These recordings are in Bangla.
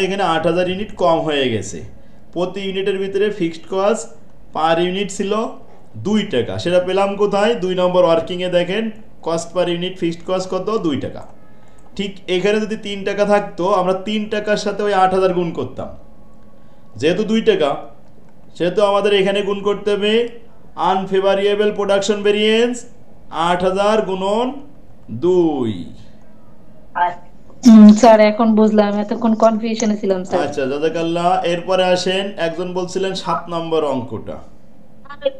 এখানে ৮০০০ ইউনিট কম হয়ে গেছে। প্রতি ইউনিটের ভিতরে ফিক্সড কস্ট পার ইউনিট ছিল 2 টাকা, সেটা পেলাম কোথায়? 2 নম্বর ওয়ার্কিংয়ে দেখেন cost per unit fixed cost কত? 2 টাকা। ঠিক এখানে যদি 3 টাকা থাকতো আমরা 3 টাকার সাথে ওই ৮০০০ গুণ করতাম, যেহেতু 2 টাকা সেহেতু আমাদের এখানে গুণ করতে হবে আনফেভারিয়েবল প্রোডাকশন ভেরিয়েন্স ৮০০০ গুণন 2। স্যার এখন বুঝলাম, এতক্ষণ কনফিউশনে ছিলাম স্যার। আচ্ছা জাযাকাল্লাহ। এরপরে আসেন, একজন বলছিলেন 7 নম্বর অঙ্কটা।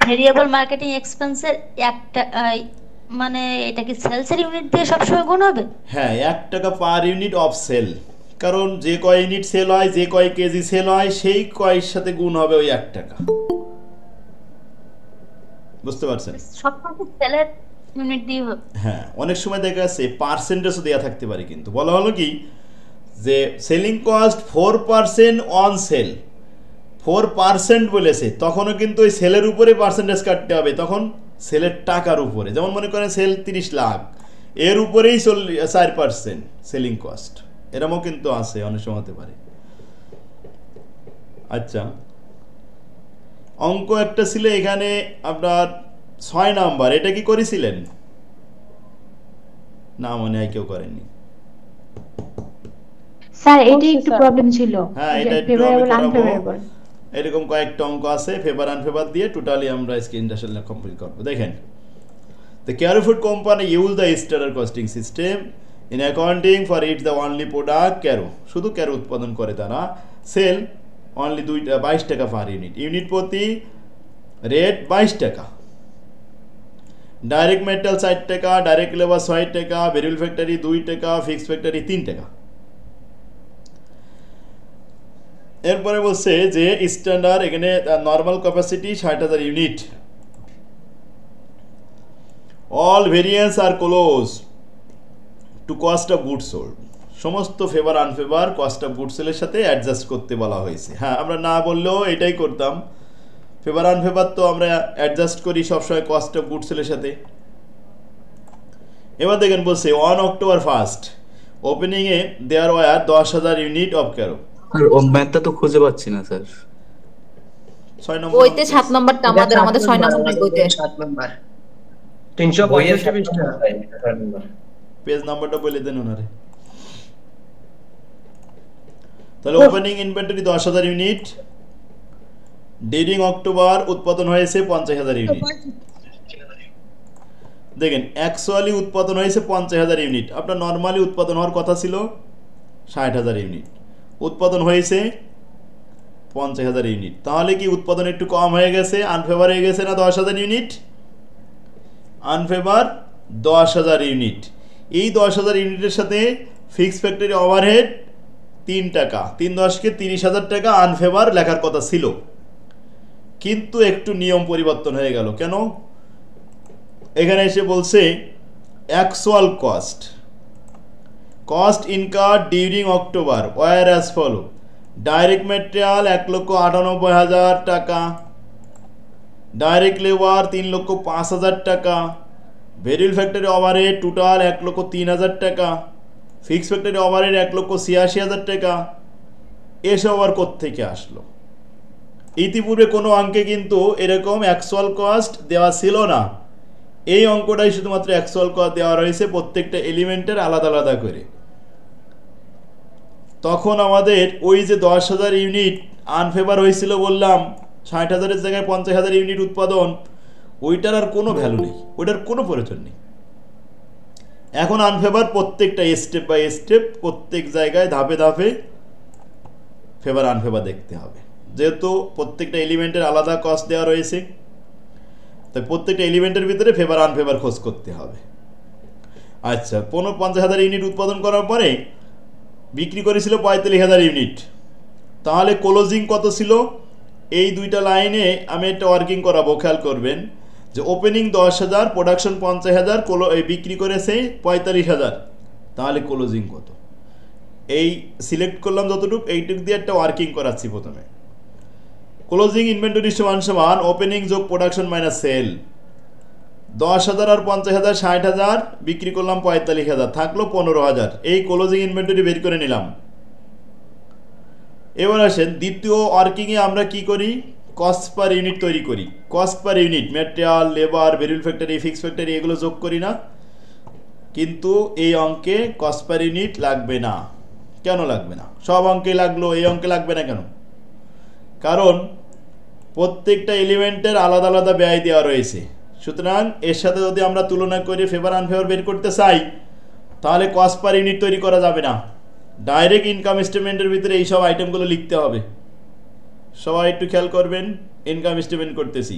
ভেরিয়েবল মার্কেটিং এক্সপেন্সের একটা মানে এটা কি সেলসের ইউনিট দিয়ে সবসময় গুণ হবে? হ্যাঁ, 1 টাকা পার ইউনিট অফ সেল, কারণ যে কয় ইউনিট সেল হয়, যে কয় কেজি সেল হয়, সেই কয়ের সাথে গুণ হবে ওই 1 টাকা। বুঝতে পারছেন? সবসময় সেলের ইউনিট দিয়ে হবে? হ্যাঁ, অনেক সময় দেখা যাচ্ছে পার্সেন্টেজও দেওয়া থাকতে পারে, কিন্তু বলা হলো কি যে সেলিং কস্ট 4% অন সেল, 4% বলেছে, তখনও কিন্তু ওই সেলের উপরে পার্সেন্টেজ কাটতে হবে, তখন সেলের টাকার উপরে। যেমন মনে করেন সেল 30 লাখ, এর উপরেই 4% সেলিং কস্ট, এরকমও কিন্তু আছে, অনেক সময় হতে পারে। আচ্ছা, অঙ্ক একটা ছিল এখানে আপনার 6 নাম্বার, এটা কি করেছিলেন? না মনে হয় কেউ করেননি। স্যার এটাই একটু প্রবলেম ছিল। হ্যাঁ, এটা একটু আমি করাবো। এরকম কয়েকটা অঙ্ক আছে ফেভার আনফেভার দিয়ে, টোটালি আমরা স্ক্রিনটা আসলে কমপ্লিট করব। দেখেন, the Carrefour company use the standard costing system in accounting for it the only product Caro, শুধু ক্যারো উৎপাদন করে তারা, সেল অনলি 22 টাকা পার ইউনিট, ইউনিট প্রতি রেট 22 টাকা, ডাইরেক্ট মেটাল 60 টাকা, ডাইরেক্ট লেবার 60 টাকা, ভেরিয়েবল ফ্যাক্টরি 2 টাকা, ফিক্সড ফ্যাক্টরি 3 টাকা। এরপরে বলছে যে স্ট্যান্ডার্ড এখানে normal capacity 60,000 unit, all variance আর close to cost of goods sold, সমস্ত favour unfavour cost of goods সোল্ডের সাথে অ্যাডজাস্ট করতে বলা হয়েছে। হ্যাঁ, আমরা না বললেও এটাই করতাম, ফেভার আনফেভার তো আমরা অ্যাডজাস্ট করি সবসময় কস্ট অফ গুডস সোল্ডের সাথে। এবার দেখেন বলছে 1 অক্টোবর 1 ওপেনিংয়ে দেয়ার ওয়ার 10,000 ইউনিট অফ ক্যারো। আর ও ম্যাথটা তো খুঁজে পাচ্ছি না স্যার। 6 নম্বর বইতে 7 নাম্বারটা আমাদের 6 নাম্বার বইতে 7 নাম্বার 385 পৃষ্ঠা পেজ নাম্বারটা বলে দেন ওনারে। তাহলে opening inventory 10,000 unit, during October উৎপাদন হয়েছে 50,000 ইউনিট। দেখেন অ্যাকচুয়ালি উৎপাদন হয়েছে 50,000 ইউনিট, আপনার নর্মালি উৎপাদন হওয়ার কথা ছিল 60,000 ইউনিট, উৎপাদন হয়েছে 50,000 ইউনিট। তাহলে কি উৎপাদন একটু কম হয়ে গেছে, আনফেভার হয়ে গেছে না 10,000 ইউনিট? আনফেভার 10,000 ইউনিট। এই 10,000 ইউনিটের সাথে ফিক্সড ফ্যাক্টরি ওভারহেড 3 টাকা, 3 10কে 30,000 টাকা আনফেভার লেখার কথা ছিল, কিন্তু একটু নিয়ম পরিবর্তন হয়ে গেল। কেন? এখানে এসে বলছে actual cost, cost incurred during October were as follow, direct material 1,98,000 টাকা, ডাইরেক্ট লেবার 3,05,000 টাকা, ভেরিয়েবল ফ্যাক্টরি ওভারহেড টোটাল 1,03,000 টাকা, ফিক্সড ফ্যাক্টরি ওভারহেড 1,86,000 টাকা। এসব আর কোত্থেকে আসলো? ইতিপূর্বে কোনো অঙ্কে কিন্তু এরকম অ্যাকচুয়াল কস্ট দেওয়া ছিল না, এই অঙ্কটাই শুধুমাত্র অ্যাকচুয়াল কস্ট দেওয়া রয়েছে প্রত্যেকটা এলিমেন্টের আলাদা আলাদা করে। তখন আমাদের ওই যে 10,000 ইউনিট আনফেভার হয়েছিল বললাম, 60,000-এর জায়গায় 50,000 ইউনিট উৎপাদন, ওইটার আর কোনো ভ্যালু নেই, ওইটার কোনো প্রয়োজন নেই। এখন আনফেভার প্রত্যেকটা স্টেপ বাই স্টেপ, প্রত্যেক জায়গায় ধাপে ধাপে ফেভার আনফেভার দেখতে হবে, যেহেতু প্রত্যেকটা এলিমেন্টের আলাদা কস্ট দেওয়া রয়েছে, তাই প্রত্যেকটা এলিমেন্টের ভিতরে ফেভার আনফেভার খোঁজ করতে হবে। আচ্ছা, 50,000 ইউনিট উৎপাদন করার পরে বিক্রি করেছিল 45,000 ইউনিট, তাহলে ক্লোজিং কত ছিল? এই দুইটা লাইনে আমি একটা ওয়ার্কিং করাবো, খেয়াল করবেন যে ওপেনিং 10,000, প্রোডাকশন 50,000, বিক্রি করেছে 45,000, তাহলে ক্লোজিং কত? এই সিলেক্ট করলাম যতটুকু, এইটুক দিয়ে একটা ওয়ার্কিং করাচ্ছি। প্রথমে ক্লোজিং ইনভেন্টরি সমান ওপেনিং যোগ প্রোডাকশন মাইনাস সেল, 10,000 আর 50,000 60,000, বিক্রি করলাম 45,000, থাকলো 15,000। এই ক্লোজিং ইনভেন্টরি বের করে নিলাম। এবার আসেন দ্বিতীয় ওয়ার্কিংয়ে আমরা কি করি, কস্ট পার ইউনিট তৈরি করি। Cost per unit material, labour, variable factory, fixed factory এগুলো যোগ করি না, কিন্তু এই অঙ্কে কস্ট পার ইউনিট লাগবে না। কেন লাগবে না? সব অঙ্কে লাগলো, এই অঙ্কে লাগবে না কেন? কারণ প্রত্যেকটা এলিমেন্টের আলাদা আলাদা ব্যয় দেওয়া রয়েছে। সুতরাং এর সাথে যদি আমরা তুলনা করে ফেভার আনফেভার বের করতে চাই তাহলে কস্ট পার ইউনিট তৈরি করা যাবে না, ডাইরেক্ট ইনকাম স্টেটমেন্টের ভিতরে এই সব আইটেমগুলো লিখতে হবে। সবাই একটু খেয়াল করবেন, ইনকাম স্টেটমেন্ট করতেছি।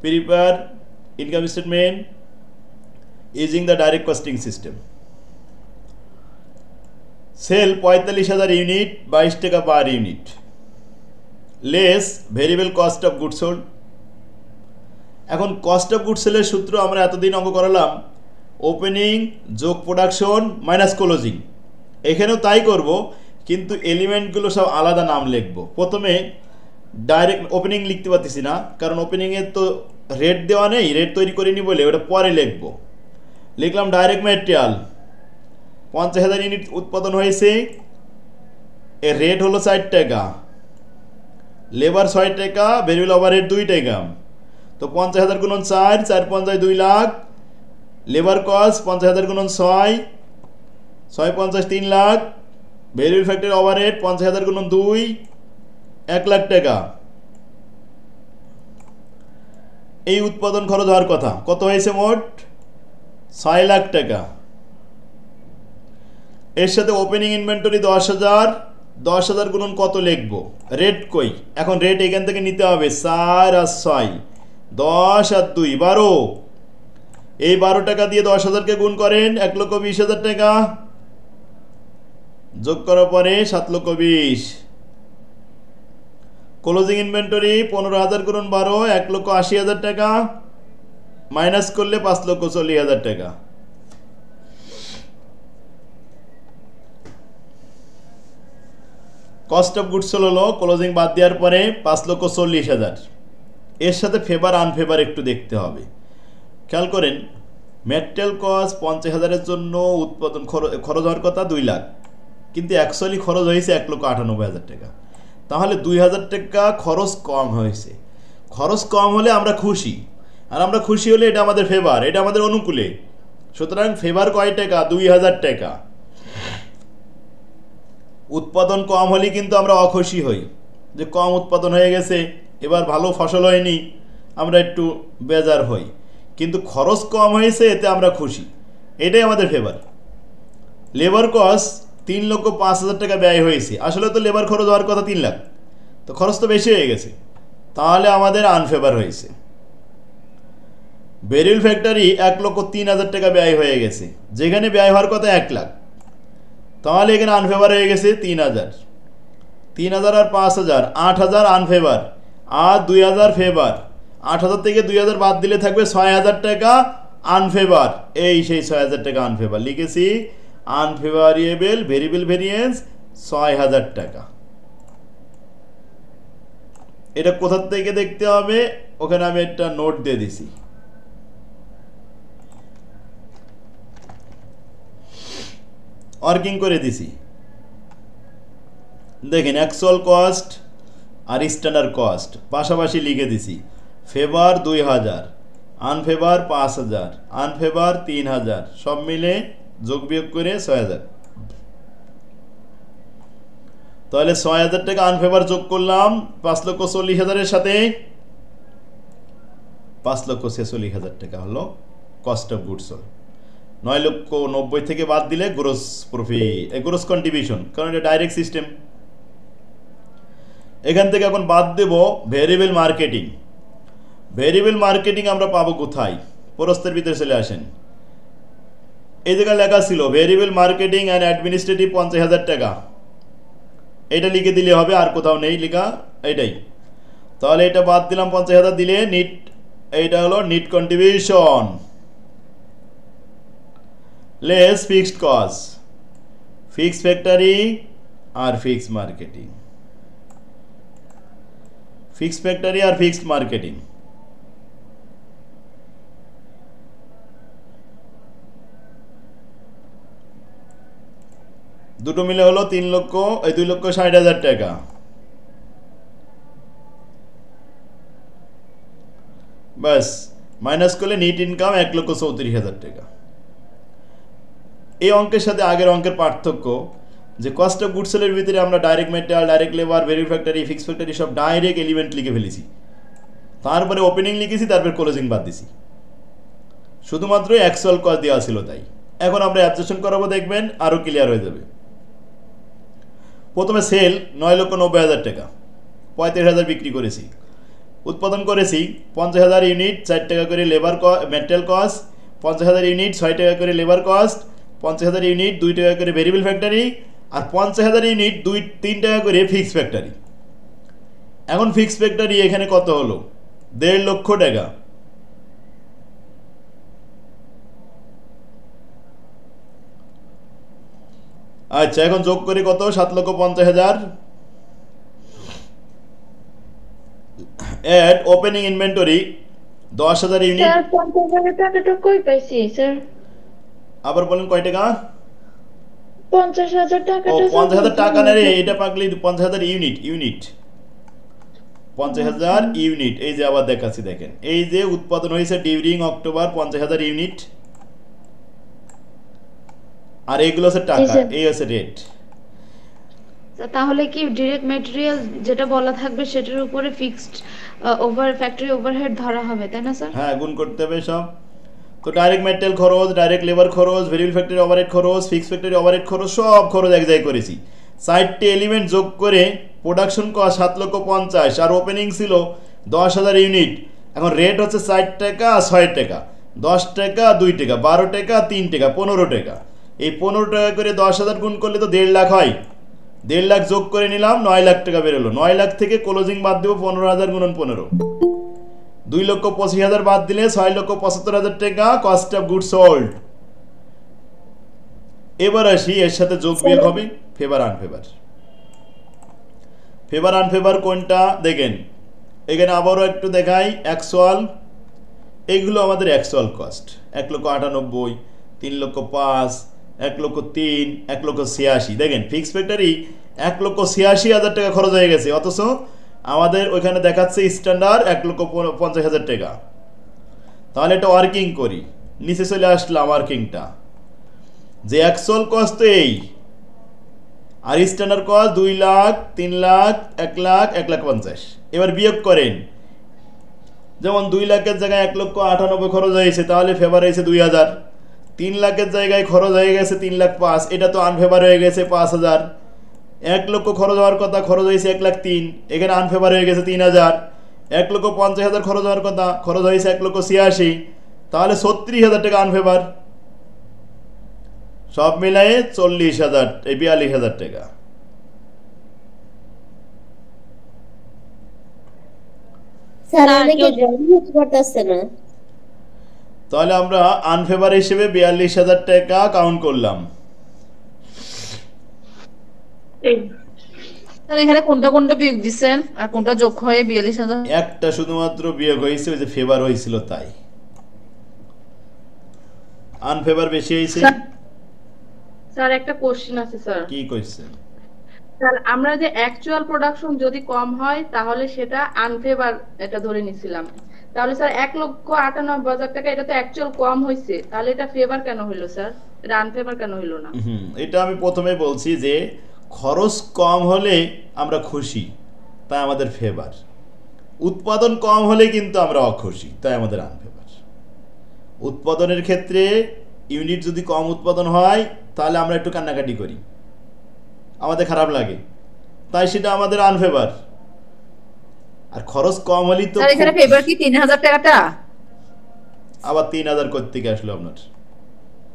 Prepare income statement using the direct costing system. Sell 45,000 unit, 22 টাকা per unit, less variable cost of goods sold. এখন কস্ট অফ গুডস সেলের সূত্র আমরা এতদিন অঙ্ক করালাম, ওপেনিং যোগ প্রোডাকশন মাইনাস ক্লোজিং। এখানেও তাই করব, কিন্তু এলিমেন্টগুলো সব আলাদা নাম লিখব। প্রথমে ডাইরেক্ট ওপেনিং লিখতে পারতেছি না, কারণ ওপেনিংয়ের তো রেট দেওয়া নেই, রেট তৈরি করিনি বলে ওটা পরে লিখব। লিখলাম ডাইরেক্ট ম্যাটেরিয়াল 50,000 ইউনিট উৎপাদন হয়েছে, এর রেট হলো 4 টাকা, লেবার 6 টাকা, ভেরিয়েবল ওভারহেড 2 টাকা। তো 50,000 গুণন 4, 4 50 2 লাখ, লেবার কস্ট 50,000 গুণন 6, 6 50 3 লাখ, ভেরিয়েবল ফ্যাক্টরি ওভারহেড 50,000 গুণন 2, 1 লাখ টাকা। এই উৎপাদন খরচ হওয়ার কথা, কত হয়েছে মোট? 6 লাখ টাকা। এর সাথে ওপেনিং ইনভেন্টরি 10,000, 10,000 গুণন কত লিখব? রেট কই? এখন রেট এখান থেকে নিতে হবে, 4 আর 6, 10 আর 2 12। এই 12 টাকা দিয়ে 10,000কে গুণ করেন, 1,20,000 টাকা, যোগ করার পরে 7,20,000। ক্লোজিং ইনভেন্টরি 15,000 গুণন 12, 1,80,000 টাকা, মাইনাস করলে 5,40,000 টাকা। কস্ট অফ গুডস সোল্ড হলো ক্লোজিং বাদ দেওয়ার পরে 5,40,000। এর সাথে ফেভার আনফেভার একটু দেখতে হবে। খেয়াল করেন, ম্যাটেরিয়াল কস্ট 50,000-এর জন্য উৎপাদন খরচ হওয়ার কথা 2 লাখ, কিন্তু অ্যাকচুয়ালি খরচ হয়েছে 1,98,000 টাকা। তাহলে 2,000 টাকা খরচ কম হয়েছে। খরচ কম হলে আমরা খুশি, আর আমরা খুশি হলে এটা আমাদের ফেভার, এটা আমাদের অনুকূলে। সুতরাং ফেভার কয় টাকা? 2,000 টাকা। উৎপাদন কম হলে কিন্তু আমরা অখুশি হই, যে কম উৎপাদন হয়ে গেছে, এবার ভালো ফসল হয়নি, আমরা একটু বেজার হই। কিন্তু খরচ কম হয়েছে, এতে আমরা খুশি, এটাই আমাদের ফেভার। লেবার কস্ট 3,05,000 টাকা ব্যয় হয়েছে, আসলে তো লেবার খরচ হওয়ার কথা 3 লাখ, তো খরচ তো বেশি হয়ে গেছে, তাহলে আমাদের আনফেভার হয়েছে। ভেরিয়েবল ফ্যাক্টরি 1,03,000 টাকা ব্যয় হয়ে গেছে, যেখানে ব্যয় হওয়ার কথা 1 লাখ, তাহলে এখানে আনফেভার হয়ে গেছে 3,000। 3,000 আর 5,000, 8,000 আনফেভার, আর 2,000 ফেভার। 8,000 থেকে 2,000 বাদ দিলে থাকবে 6,000 টাকা আনফেভার। এই সেই 6,000 টাকা আনফেভার লিখেছি, আনফেভারিয়েবল ভেরিয়েবল ভেরিয়েন্স 6,000 টাকা। এটা কোথা থেকে দেখতে হবে? ওখানে আমি একটা নোট দিয়ে দিছি। ওয়ার্কিং করে দিছি, দেখেন অ্যাকচুয়াল কস্ট আর স্ট্যান্ডার্ড কস্ট পাশাপাশি লিখে দিছি। ফেভার 2,000, আনফেভার 5,000, আনফেভার 3,000, সব মিলে যোগ বিয়োগ করে 6,000। তাহলে 6,000 টাকা আনফেভার যোগ করলাম 5,40,000-এর সাথে, 5,46,000 টাকা হলো কস্ট অফ গুডস সোল্ড। 9,90,000 থেকে বাদ দিলে গ্রোস প্রফিট, গ্রোস কন্ট্রিবিউশন, কারণ এটা ডাইরেক্ট সিস্টেম। এখান থেকে এখন বাদ দেব ভেরিয়েবল মার্কেটিং। ভেরিয়েবল মার্কেটিং আমরা পাবো কোথায়? প্রস্থের ভিতরে চলে আসেন, এই জায়গায় লেখা ছিল ভেরিয়েবল মার্কেটিং অ্যান্ড অ্যাডমিনিস্ট্রেটিভ 50,000 টাকা, এটা লিখে দিলে হবে, আর কোথাও নেই লেখা, এটাই। তাহলে এটা বাদ দিলাম, 50,000 দিলে নিট, এইটা হলো net contribution less fixed cost, fixed factory আর ফিক্সড মার্কেটিং, ফিক্সড ফ্যাক্টরি আর ফিক্সড মার্কেটিং। দুটো মিলে হলো 2,60,000 টাকা। ব্যাস, মাইনাস করলে নিট ইনকাম 1,34,000 টাকা। এই অঙ্কের সাথে আগের অঙ্কের পার্থক্য যে কস্ট অফ গুডস সেলের ভিতরে আমরা direct material, direct labour, variable factory, fixed factory সব ডাইরেক্ট এলিমেন্ট লিখে ফেলেছি, তারপরে ওপেনিং লিখেছি, তারপরে ক্লোজিং বাদ দিছি, শুধুমাত্র অ্যাকচুয়াল কস্ট দেওয়া ছিল তাই। এখন আমরা অ্যাডজাস্টন করাবো, দেখবেন আরও ক্লিয়ার হয়ে যাবে। প্রথমে সেল 9,90,000 টাকা, 35,000 বিক্রি করেছি। উৎপাদন করেছি 50,000 ইউনিট, 4 টাকা করে লেবার মেটেরিয়াল কস্ট, 50,000 ইউনিট 6 টাকা করে লেবার কস্ট, 50,000 ইউনিট 2 টাকা করে ভেরিয়েবল ফ্যাক্টরি, আর 50,000 ইউনিট 3 টাকা করে ফিক্সড ফ্যাক্টরি। এখন ফিক্সড ফ্যাক্টরি এখানে কত হলো? 1.5 লক্ষ টাকা। আচ্ছা, এখন যোগ করি কত? 7,50,000। Add opening inventory 10,000 unit. Sir 50,000 টাকাটা কই পাইছি স্যার? আবার বলেন কয় টাকা? 50,000 ও টাকাটা 50,000 টাকা না রে, এটা পাকলি 50,000 ইউনিট 50,000 ইউনিট। এই যে আবার দেখাচ্ছি, দেখেন এই যে উৎপাদন হয়েছে ডিউরিং অক্টোবর 50,000 ইউনিট, আর এইগুলো হচ্ছে টাকা, এই হচ্ছে রেট। তাহলে কি ডাইরেক্ট ম্যাটেরিয়াল যেটা বলা থাকবে সেটার উপরে ফিক্সড ফ্যাক্টরি ওভারহেড ধরা হবে, তাই না স্যার? হ্যাঁ, গুণ করতে হবে সব। তো ডাইরেক্ট ম্যাটেরিয়াল খরচ, ডাইরেক্ট লেবার খরচ, ভেরিয়েবল ফ্যাক্টরি ওভারহেড খরচ, ফিক্সড ফ্যাক্টরি ওভারহেড খরচ, সব খরচ এক জায়গায় করেছি। 4টি এলিমেন্ট যোগ করে প্রোডাকশন কস্ট 7,50,000, আর ওপেনিং ছিল 10,000 ইউনিট। এখন রেট হচ্ছে 4 টাকা 6 টাকা, 10 টাকা 2 টাকা, 12 টাকা 3 টাকা, 15 টাকা। এই 15 টাকা করে 10,000 গুণ করলে তো 1.5 লাখ হয়। 1.5 লাখ যোগ করে নিলাম, 9 লাখ টাকা বেরোলো। 9 লাখ থেকে ক্লোজিং বাদ দেবো 15,000 গুণন 15, 2,25,000 বাদ দিলে 6,75,000 টাকা কস্ট অফ গুড সোল্ড। এবার আসি এর সাথে যোগ বিয়োগ হবে ফেভার আনফেভার। ফেভার আনফেভার কোনটা দেখেন, এখানে আবারও একটু দেখাই। অ্যাকচুয়াল, এইগুলো আমাদের অ্যাকচুয়াল কস্ট। 1,98,000, 3,05,000, 1,03,000, 1,86,000। দেখেন ফিক্সড ফ্যাক্টরি 1,86,000 টাকা খরচ হয়ে গেছে, অথচ আমাদের ওইখানে দেখাচ্ছে স্ট্যান্ডার্ড 1,50,000 টাকা। তাহলে এটা ওয়ার্কিং করি, নিচে চলে আসলাম ওয়ার্কিংটা, যে অ্যাকচুয়াল কস্ট তো এই, আর স্ট্যান্ডার্ড কস্ট 2 লাখ, 3 লাখ, 1 লাখ, 1,50,000। এবার বিয়োগ করেন, যেমন 2 লাখের জায়গায় 1,98,000 খরচ হয়েছে, তাহলে ফেভার হয়েছে 2,000। 3 লাখের জায়গায় খরচ হয়ে গেছে 3,05,000, এটা তো আনফেভার হয়ে গেছে 5,000। 1 লক্ষ খরচ হওয়ার কথা, খরচ হয়েছে 1,03,000, এখানে আনফেভার হয়ে গেছে 3,000। 1,50,000 খরচ হওয়ার কথা, খরচ হয়েছে 1,86,000, তাহলে 36,000 টাকা আনফেভার। সব মিলাই 42,000 টাকা। তাহলে আমরা আনফেভার হিসেবে 42,000 টাকা কাউন্ট করলাম। এখানে কোনটা কোনটা বিয়োগ দিচ্ছেন আর কোনটা যোগ হয়ে 42,000? একটা শুধুমাত্র বিয়োগ হয়েছে, ওই যে ফেভার হয়েছিল তাই। আনফেভার বেশি হয়েছে। স্যার একটা কোশ্চেন আছে স্যার। কি কোশ্চেন? স্যার আমরা যে অ্যাকচুয়াল প্রোডাকশন যদি কম হয় তাহলে সেটা আনফেভার এটা ধরে নিছিলাম, তাহলে স্যার 1,98,000 টাকা এটা তো অ্যাকচুয়াল কম হয়েছে, তাহলে এটা ফেভার কেন হইলো স্যার? এটা আনফেভার কেন হইলো না? এটা আমি প্রথমে বলছি যে খরচ কম হলে আমরা খুশি, তাই আমাদের ফেভার। উৎপাদন কম হলে কিন্তু আমরা অখুশি, তাই আমাদের আনফেভার। উৎপাদনের ক্ষেত্রে ইউনিট যদি কম উৎপাদন হয় তাহলে আমরা একটু কান্নাকাটি করি, আমাদের খারাপ লাগে, তাই সেটা আমাদের আনফেভার। আর খরচ কম হলেই তো স্যার এখানে ফেভার কি 3,000 টাকাটা? আবার 3,000 করতে গিয়ে আসলো আপনার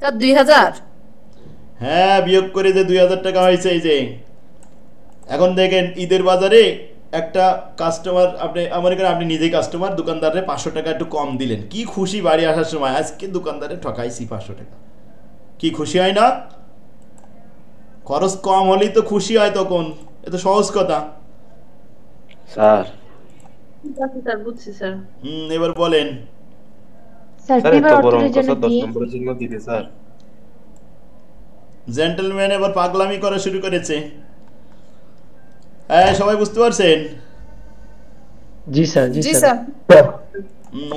স্যার 2,000। হ্যাঁ, বিয়োগ করে যে 2,000 টাকা হয়েছে। এই যে এখন দেখেন ঈদের বাজারে একটা কাস্টমার, আপনি নিজেই কাস্টমার, দোকানদারে 500 টাকা একটু কম দিলেন, কি খুশি বাড়ি আসার সময়, আজকে দোকানদারে ঠকাইছি 500 টাকা, কি খুশি হয় না? খরচ কম হলেই তো খুশি হয় তখন, এ তো সহজ কথা। স্যার স্যার বুঝছি স্যার। এবার বলেন। স্যার স্যার ফেভার এত বড় অর্থের অঙ্ক জন্য স্যার 10 কি? নম্বরের জন্য দিতে স্যার। জেন্টলম্যান এবার পাগলামি করা শুরু করেছে। হ্যাঁ, সবাই বুঝতে পারছেন? জি স্যার, জি স্যার।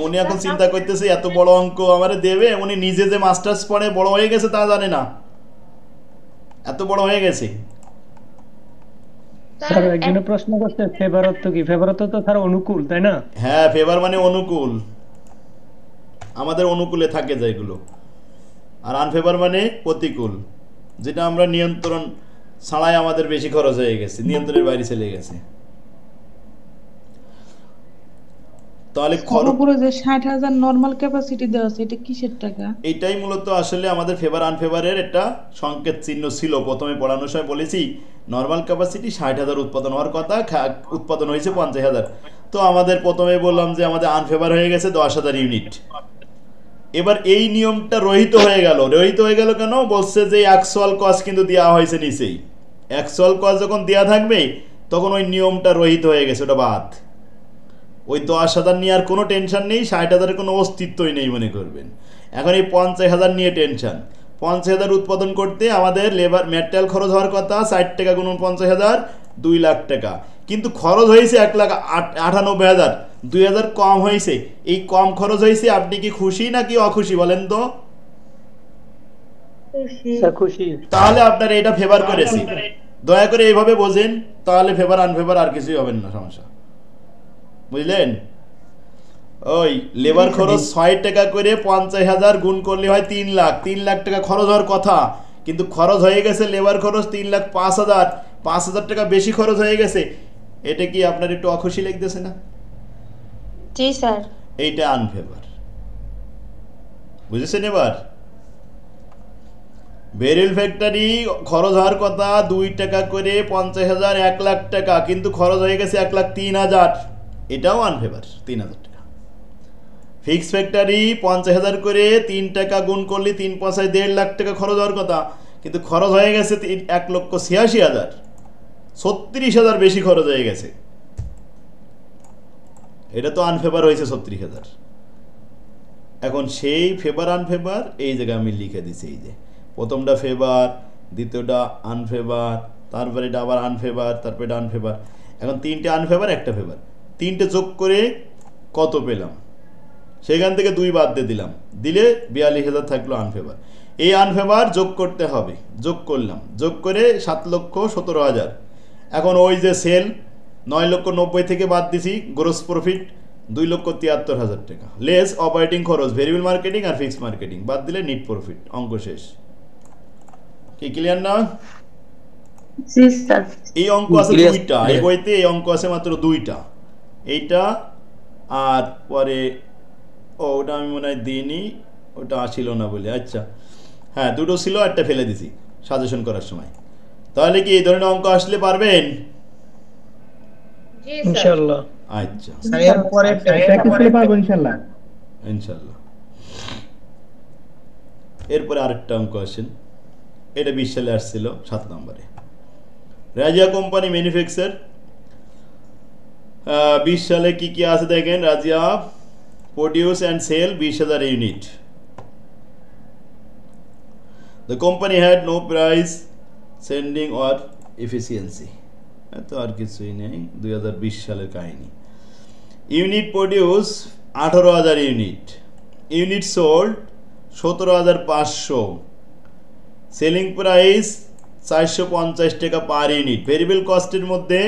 উনি এখন চিন্তা করতেছে এত বড় অঙ্ক আমারে দেবে। উনি নিজে যে মাস্টার্স পড়ে বড় হয়ে গেছে তা জানে না, এত বড় হয়ে গেছে। স্যার একজনে প্রশ্ন করছে ফেভার অর্থ কি? ফেভার অর্থ তো স্যার অনুকূল, তাই না? হ্যাঁ, ফেভার মানে অনুকূল, আমাদের অনুকূলে থাকে যেগুলো। আর আনফেভার মানে প্রতিকূল, যেটা আমরা নিয়ন্ত্রণ ছাড়াই আমাদের বেশি খরচ হয়ে গেছে, নিয়ন্ত্রণের বাইরে চলে গেছে। তাহলে উপরে যে 60,000 নরমাল ক্যাপাসিটি দেওয়া আছে এটা কিসের টাকা? এটাই মূলত আসলে আমাদের ফেভার আনফেভারের একটা সংকেত চিহ্ন ছিল। প্রথমে পড়ানোর সময় বলেছি নরমাল ক্যাপাসিটি 60,000 উৎপাদন হওয়ার কথা, উৎপাদন হয়েছে 50,000। তো আমাদের প্রথমে বললাম যে আমাদের আনফেভার হয়ে গেছে 10,000 ইউনিট। এবার এই নিয়মটা রহিত হয়ে গেল। রহিত হয়ে গেল কেন? বলছে যে অ্যাকচুয়াল কস্ট কিন্তু দেওয়া হয়েছে নিচেই। অ্যাকচুয়াল কস্ট যখন দেওয়া থাকবে তখন ওই নিয়মটা রহিত হয়ে গেছে, ওটা বাদ। ওই 10,000 নিয়ে আর কোনো টেনশন নেই, 60,000-এর কোনো অস্তিত্বই নেই মনে করবেন। এখন এই 50,000 নিয়ে টেনশন। 50,000 উৎপাদন করতে আমাদের লেবার ম্যাটেরিয়াল খরচ হওয়ার কথা 60 টাকা গুণন 50,000, 2 লাখ টাকা। কিন্তু খরচ হয়েছে 1,98,000, 2,000 কম হয়েছে। এই কম খরচ হয়েছে, আপনি কি খুশি নাকি অখুশি বলেন তো? খুশি। তাহলে আপনার এটা ফেভার করেছি। দয়া করে এইভাবে বোঝেন, তাহলে ফেভার আনফেভার আর কিছুই হবে না, সমস্যা বুঝলেন? ওই লেবার খরচ 6 টাকা করে 50,000 গুণ করলে হয় 3 লাখ। 3 লাখ টাকা খরচ হওয়ার কথা, কিন্তু খরচ হয়ে গেছে লেবার খরচ 3,05,000, 5,000 টাকা বেশি খরচ হয়ে গেছে। এটা কি আপনার একটু অখুশি লাগতেছে না? জি স্যার। এইটা আনফেভার, বুঝেছেন? এবার বেরিল ফ্যাক্টরি খরচ হওয়ার কথা 2 টাকা করে 50,000, 1 লাখ টাকা, কিন্তু খরচ হয়ে গেছে 1,03,000, এটাও আনফেভার, 3,000 টাকা। ফিক্স ফ্যাক্টরি 50,000 করে 3 টাকা গুণ করলে 3 পয়সায় 1.5 লাখ টাকা খরচ হওয়ার কথা, কিন্তু খরচ হয়ে গেছে 1,86,000, 36,000 বেশি খরচ হয়ে গেছে। এটা তো আনফেভার হয়েছে 36,000। এখন সেই ফেভার আনফেভার এই জায়গায় আমি লিখে দিছি, এই যে প্রথমটা ফেভার, দ্বিতীয়টা আনফেভার, তারপরে এটা আবার আনফেভার, তারপরে এটা আনফেভার। এখন 3টে আনফেভার, একটা ফেভার, 3টে যোগ করে কত পেলাম? সেখান থেকে 2 বাদ দিয়ে দিলাম, দিলে 42,000 থাকলো আনফেভার। এই আনফেভার যোগ করতে হবে, যোগ করলাম, যোগ করে 7,17,000। এখন ওই যে সেল 9,90,000 থেকে বাদ দিছি, গ্রোস প্রফিট 2,73,000 টাকা, লেস অপারেটিং খরচ, ভেরিয়েবল মার্কেটিং আর ফিক্সড মার্কেটিং, বাদ দিলে নেট প্রফিট। অঙ্ক শেষ। কি ক্লিয়ার না? এই অঙ্ক আছে 2টা, এই বইতে এই অঙ্ক আছে মাত্র 2টা, এইটা আর পরে ওটা আমি মনে হয় দিইনি, ওটা ছিল না বলে। আচ্ছা হ্যাঁ, 2টো ছিল, একটা ফেলে দিছি সাজেশন করার সময়। তাহলে কি এই ধরনের অঙ্ক আসলে পারবেন? ইনশাআল্লাহ। আচ্ছা ইনশাআল্লাহ। এরপরে আরেকটা অঙ্ক আসেন, এটা 20 সালে আসছিল 7 নম্বরে। রাজিয়া কোম্পানি ম্যানুফ্যাকচার 20 সালে কি কি আছে দেখেন। Razia produce and sell 20,000 unit. The company had no price sending or efficiency. তো আর কিছুই নেই, 2020 সালের কাহিনী। Unit produce 18,000 unit, unit sold 17,500, selling price 450 টাকা পার ইউনিট। ভেরিয়েবল কস্টের মধ্যে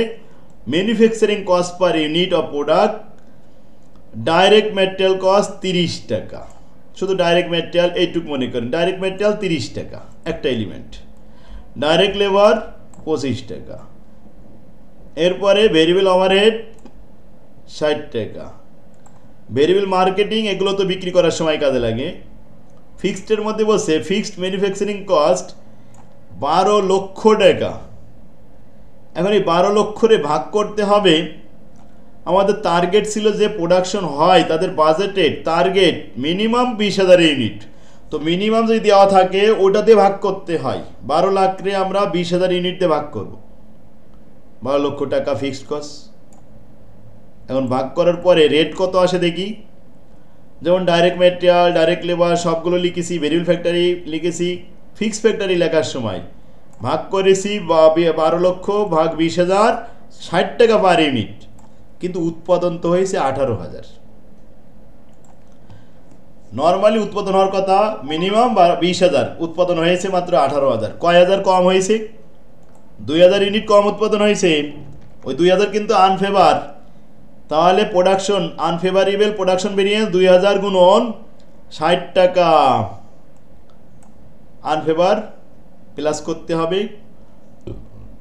manufacturing cost per unit of product, direct material cost 30 টাকা। শুধু ডাইরেক্ট ম্যাটেরিয়াল এইটুকু মনে করেন, ডাইরেক্ট ম্যাটেরিয়াল 30 টাকা একটা এলিমেন্ট, ডাইরেক্ট লেবার 25 টাকা। এরপরে ভেরিয়েবল ওভারহেড 60 টাকা। ভেরিয়েবল মার্কেটিং এগুলো তো বিক্রি করার সময় কাজে লাগে। ফিক্সডের মধ্যে বলছে ফিক্সড ম্যানুফ্যাকচারিং কস্ট 12 লক্ষ টাকা। এখন এই 12 লক্ষরে ভাগ করতে হবে। আমাদের টার্গেট ছিল যে প্রোডাকশন হয় তাদের বাজেটের টার্গেট মিনিমাম 20,000 ইউনিট। তো মিনিমাম যদি দেওয়া থাকে ওটা দিয়ে ভাগ করতে হয়। 12 লাখরে আমরা 20,000 ইউনিট দিয়ে ভাগ করব, 12 লক্ষ টাকা ফিক্সড কস্ট। এখন ভাগ করার পরে রেট কত আসে দেখি। যেমন ডাইরেক্ট ম্যাটেরিয়াল, ডাইরেক্ট লেবার সবগুলো লিখেছি, ভেরিয়েবল ফ্যাক্টরি লিখেছি, ফিক্স ফ্যাক্টরি লেখার সময় ভাগ করেছি 12 লক্ষ ভাগ 20,000, 60 টাকা পার ইউনিট, কিন্তু উৎপাদন তো হয়েছে 18,000। নর্মালি উৎপাদন হওয়ার কথা মিনিমাম 20,000, উৎপাদন হয়েছে মাত্র 18,000। কয় হাজার কম হয়েছে? 2,000 ইউনিট কম উৎপাদন হয়েছে। ওই 2,000 কিন্তু আনফেভার, তাহলে প্রোডাকশন আনফেভারেবল প্রোডাকশন ভেরিয়েন্স 2,000 গুণন 60 টাকা আনফেভার প্লাস করতে হবে,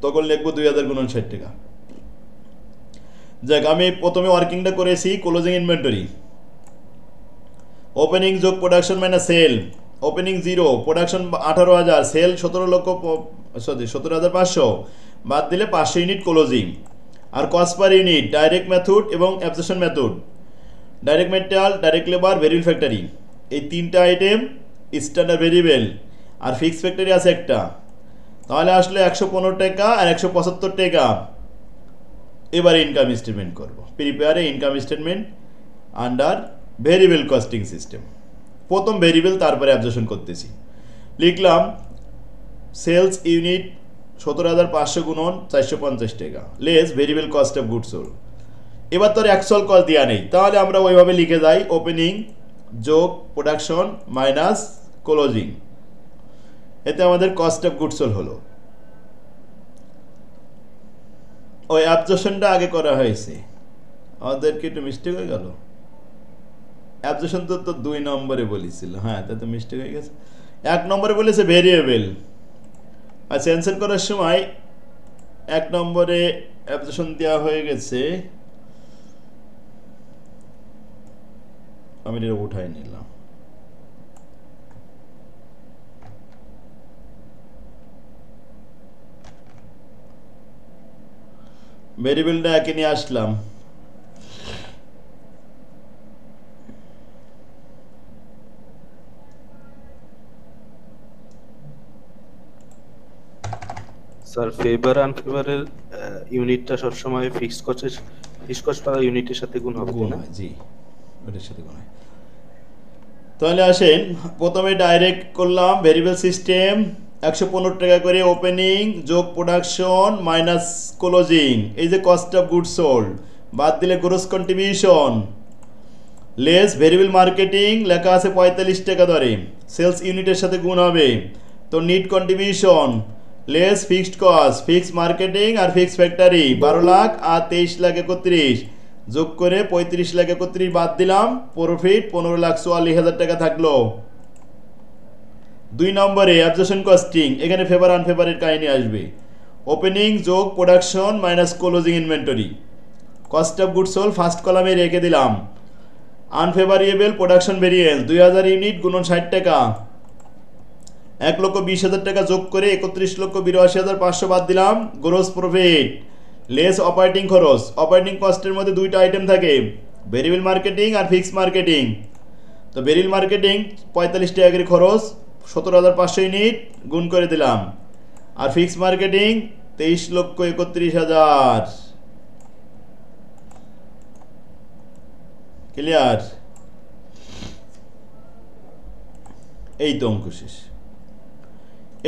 তখন লিখবো 2,000 গুণন 60 টাকা। যাক, আমি প্রথমে ওয়ার্কিংটা করেছি ক্লোজিং ইনভেন্টরি, ওপেনিং যোগ production minus sale, opening 0, production 18,000, sale 17,500, বাদ দিলে 500 ইউনিট ক্লোজিং। আর cost per unit direct method এবং absorption method, direct material, direct labour, variable factory, এই তিনটা আইটেম স্ট্যান্ডার্ড ভেরিয়েবল, আর ফিক্সড ফ্যাক্টরি আছে একটা, তাহলে আসলে 115 টাকা আর 175 টাকা। এবারে ইনকাম স্টেটমেন্ট করব, প্রিপেয়ারে income statement under variable costing system. প্রথম ভেরিয়েবল, তারপরে অ্যাবজর্পশন করতেছি। লিখলাম সেলস ইউনিট 17,500 গুণন 450 টাকা less variable cost of goods sold. এবার তোর অ্যাকচুয়াল কস্ট দেওয়া নেই, তাহলে আমরা ওইভাবে লিখে যাই ওপেনিং যোগ প্রোডাকশন মাইনাস ক্লোজিং, এতে আমাদের কস্ট অফ গুডস সোল্ড হলো। ওই অ্যাবজর্পশনটা আগে করা হয়েছে, আমাদেরকে একটু মিস্টেক হয়ে গেল। অ্যাবজর্পশন তো 2 নম্বরে বলেছিল, হ্যাঁ তা তো মিস্টেক হয়ে গেছে। 1 নম্বরে বলেছে ভেরিয়েবল। আচ্ছা, অ্যান্সার করার সময় 1 নম্বরে অ্যাবজর্পশন দেওয়া হয়ে গেছে, আমি এটা উঠাই নিলাম। ভেরিয়েবলটা একে নিয়ে আসলাম। স্যার ফেভার আনফেভারের ইউনিটটা সবসময় ফিক্সড কস্ট পার ইউনিটের সাথে গুণ হবে না? জি, ওটার সাথে গুণ হয়। তাহলে আসেন প্রথমে ডাইরেক্ট করলাম ভেরিয়েবল সিস্টেম, 115 টাকা করে ওপেনিং যোগ প্রোডাকশন মাইনাস ক্লোজিং, এই যে কস্ট অফ গুডস সোল্ড, বাদ দিলে gross contribution less variable marketing, লেখা আছে 45 টাকা ধরে, সেলস ইউনিটের সাথে গুণ হবে, তো net contribution less fixed cost, fixed marketing আর ফিক্সড ফ্যাক্টরি 12 লাখ আর 23,31,000 যোগ করে 35,31,000 বাদ দিলাম, প্রফিট 15,44,000 টাকা থাকলো। 2 নম্বরে অ্যাবজর্পশন কস্টিং, এখানে ফেভার আনফেভারের কাহিনী আসবে। ওপেনিং যোগ production minus closing inventory, cost of goods sold first কলামে রেখে দিলাম। আনফেভারেবল প্রোডাকশন ভেরিয়েন্স 2,000 ইউনিট গুণন 60 টাকা, 1,20,000 টাকা যোগ করে 31,82,500 বাদ দিলাম, গ্রোস প্রফিট লেস অপারেটিং খরচ। অপারেটিং কস্টের মধ্যে 2টা আইটেম থাকে, ভেরিয়েবল মার্কেটিং আর ফিক্সড মার্কেটিং। তো ভেরিয়েবল মার্কেটিং 45 টাকা করে খরচ, 17,500 ইউনিট গুণ করে দিলাম, আর ফিক্সড মার্কেটিং 23,31,000। ক্লিয়ার? এই তো অঙ্ক শেষ।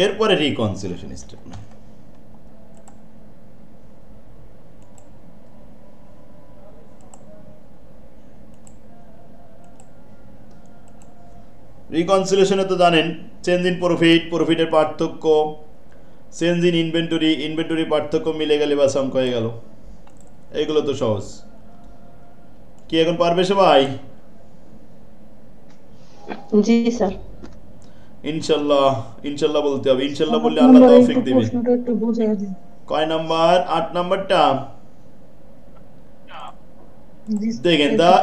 এরপরে রিকনসিলিয়েশন স্টেটমেন্ট। রিকনসিলিয়েশনে তো জানেন চেঞ্জ ইন প্রফিট, প্রফিটের পার্থক্য, চেঞ্জ ইন ইনভেন্টরি, ইনভেন্টরি পার্থক্য মিলে গেলে বাস অঙ্ক হয়ে গেল। এগুলো তো সহজ। কি এখন পারবে সবাই? জি স্যার। ইনশাআল্লাহ, ইনশাআল্লাহ বলতে হবে। ইনশাআল্লাহ বললে আল্লাহ তৌফিক দিবেন। প্রশ্নটা একটু বুঝিয়ে দিন। কয় নাম্বার? 8 নাম্বারটা দেখেন, the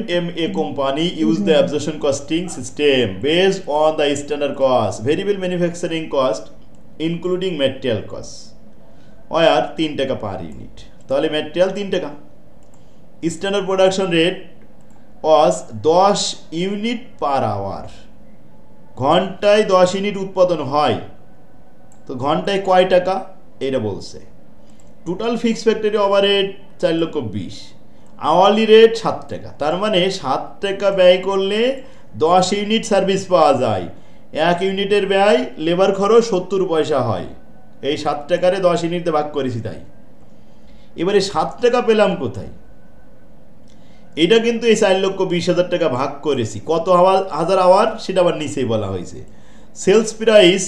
MMA company use the absorption costing system based on the standard cost, variable manufacturing cost including material cost, where 3 টাকা পার ইউনিট। তাহলে ম্যাটেরিয়াল 3 টাকা, standard production rate was 10 unit per hour. ঘন্টায় 10 ইউনিট উৎপাদন হয়, তো ঘন্টায় কয় টাকা এটা বলছে। Total fixed factory overhead 4,20,000, hourly rate 7 টাকা। তার মানে 7 টাকা ব্যয় করলে 10 ইউনিট সার্ভিস পাওয়া যায়। 1 ইউনিটের ব্যয় লেবার খরচ 70 পয়সা হয়, এই 7 টাকারে 10 ইউনিটে ভাগ করেছি তাই। এবারে 7 টাকা পেলাম কোথায়? এটা কিন্তু এই 4,20,000 টাকা ভাগ করেছি, কত হাজার আওয়ার সেটা আবার নিচেই বলা হয়েছে। সেলস প্রাইস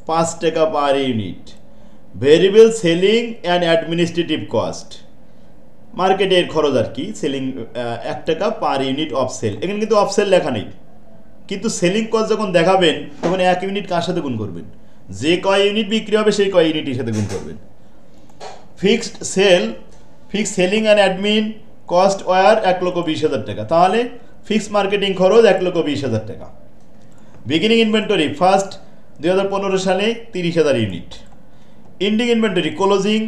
5 টাকা per unit, variable selling and administrative cost, মার্কেটের খরচ আর কি, সেলিং 1 টাকা পার ইউনিট অফ সেল। এখানে কিন্তু অফ সেল লেখা নেই, কিন্তু সেলিং কস্ট যখন দেখাবেন তখন 1 ইউনিট কার সাথে গুণ করবেন? যে কয় ইউনিট বিক্রি হবে সেই কয় ইউনিটের সাথে গুণ করবেন। Fixed selling and admin cost were 1,20,000 টাকা, তাহলে ফিক্সড মার্কেটিং খরচ 1,20,000 টাকা। বিগিনিং ইনভেন্টরি ফার্স্ট 2015 সালে 30,000 ইউনিট। এন্ডিং ইনভেন্টরি ক্লোজিং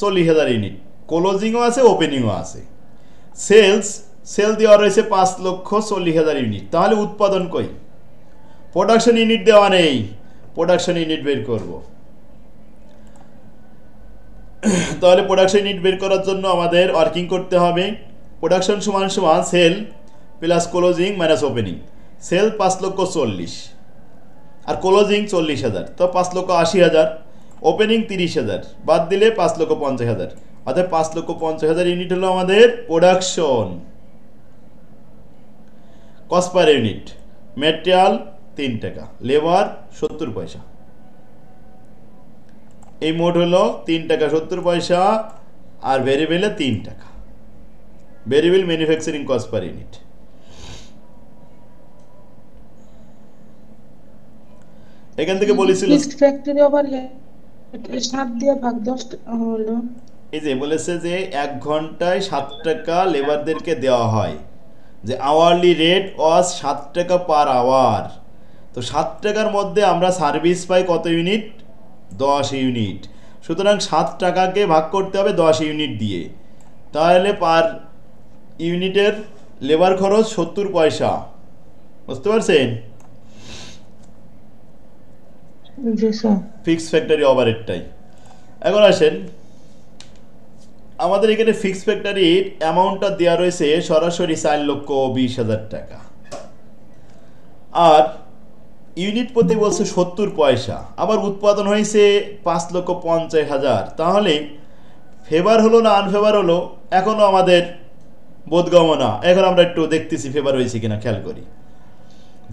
40,000 ইউনিট, ক্লোজিংও আছে ওপেনিংও আছে। সেল দেওয়া রয়েছে 5,40,000 ইউনিট, তাহলে উৎপাদন কই? প্রোডাকশন ইউনিট দেওয়া নেই, প্রোডাকশন ইউনিট বের করব। তাহলে প্রোডাকশন ইউনিট বের করার জন্য আমাদের ওয়ার্কিং করতে হবে। প্রোডাকশন সমান sell plus closing minus opening. Sell 5,40,000 আর ক্লোজিং 40,000, তো 5,80,000, ওপেনিং 30,000, বাদ দিলে 5,50,000, অর্থাৎ 5,50,000 ইউনিট হলো আমাদের production. Cost per unit, material 3 টাকা, লেবার 70 পয়সা, এই মোট হলো 3 টাকা 70 পয়সা, আর ভেরিয়েবলে 3 টাকা, variable manufacturing cost per unit. এখান থেকে বলেছিল ফিক্সড ফ্যাক্টরি ওভারহেড 7 দিয়ে ভাগ 10 হলো, এই যে বলেছে যে 1 ঘন্টায় 7 টাকা লেবারদেরকে দেওয়া হয়, যে আওয়ারলি রেট ওয়াজ 7 টাকা পার আওয়ার। তো 7 টাকার মধ্যে আমরা সার্ভিস পাই কত ইউনিট? 10 ইউনিট। সুতরাং 7 টাকাকে ভাগ করতে হবে 10 ইউনিট দিয়ে, তাহলে পার ইউনিটের লেবার খরচ 70 পয়সা। বুঝতে পারছেন? ফিক্সড ফ্যাক্টরি ওভারহেডটাই। এখন আসেন, আমাদের এখানে ফিক্সড ফ্যাক্টরির অ্যামাউন্টটা দেওয়া রয়েছে সরাসরি 4,20,000 টাকা, আর ইউনিট প্রতি বলছে 70 পয়সা, আবার উৎপাদন হয়েছে 5,50,000। তাহলে ফেভার হলো না আনফেভার হলো এখনো আমাদের বোধগম্য না। এখন আমরা একটু দেখতেছি ফেভার হয়েছে কিনা, খেয়াল করি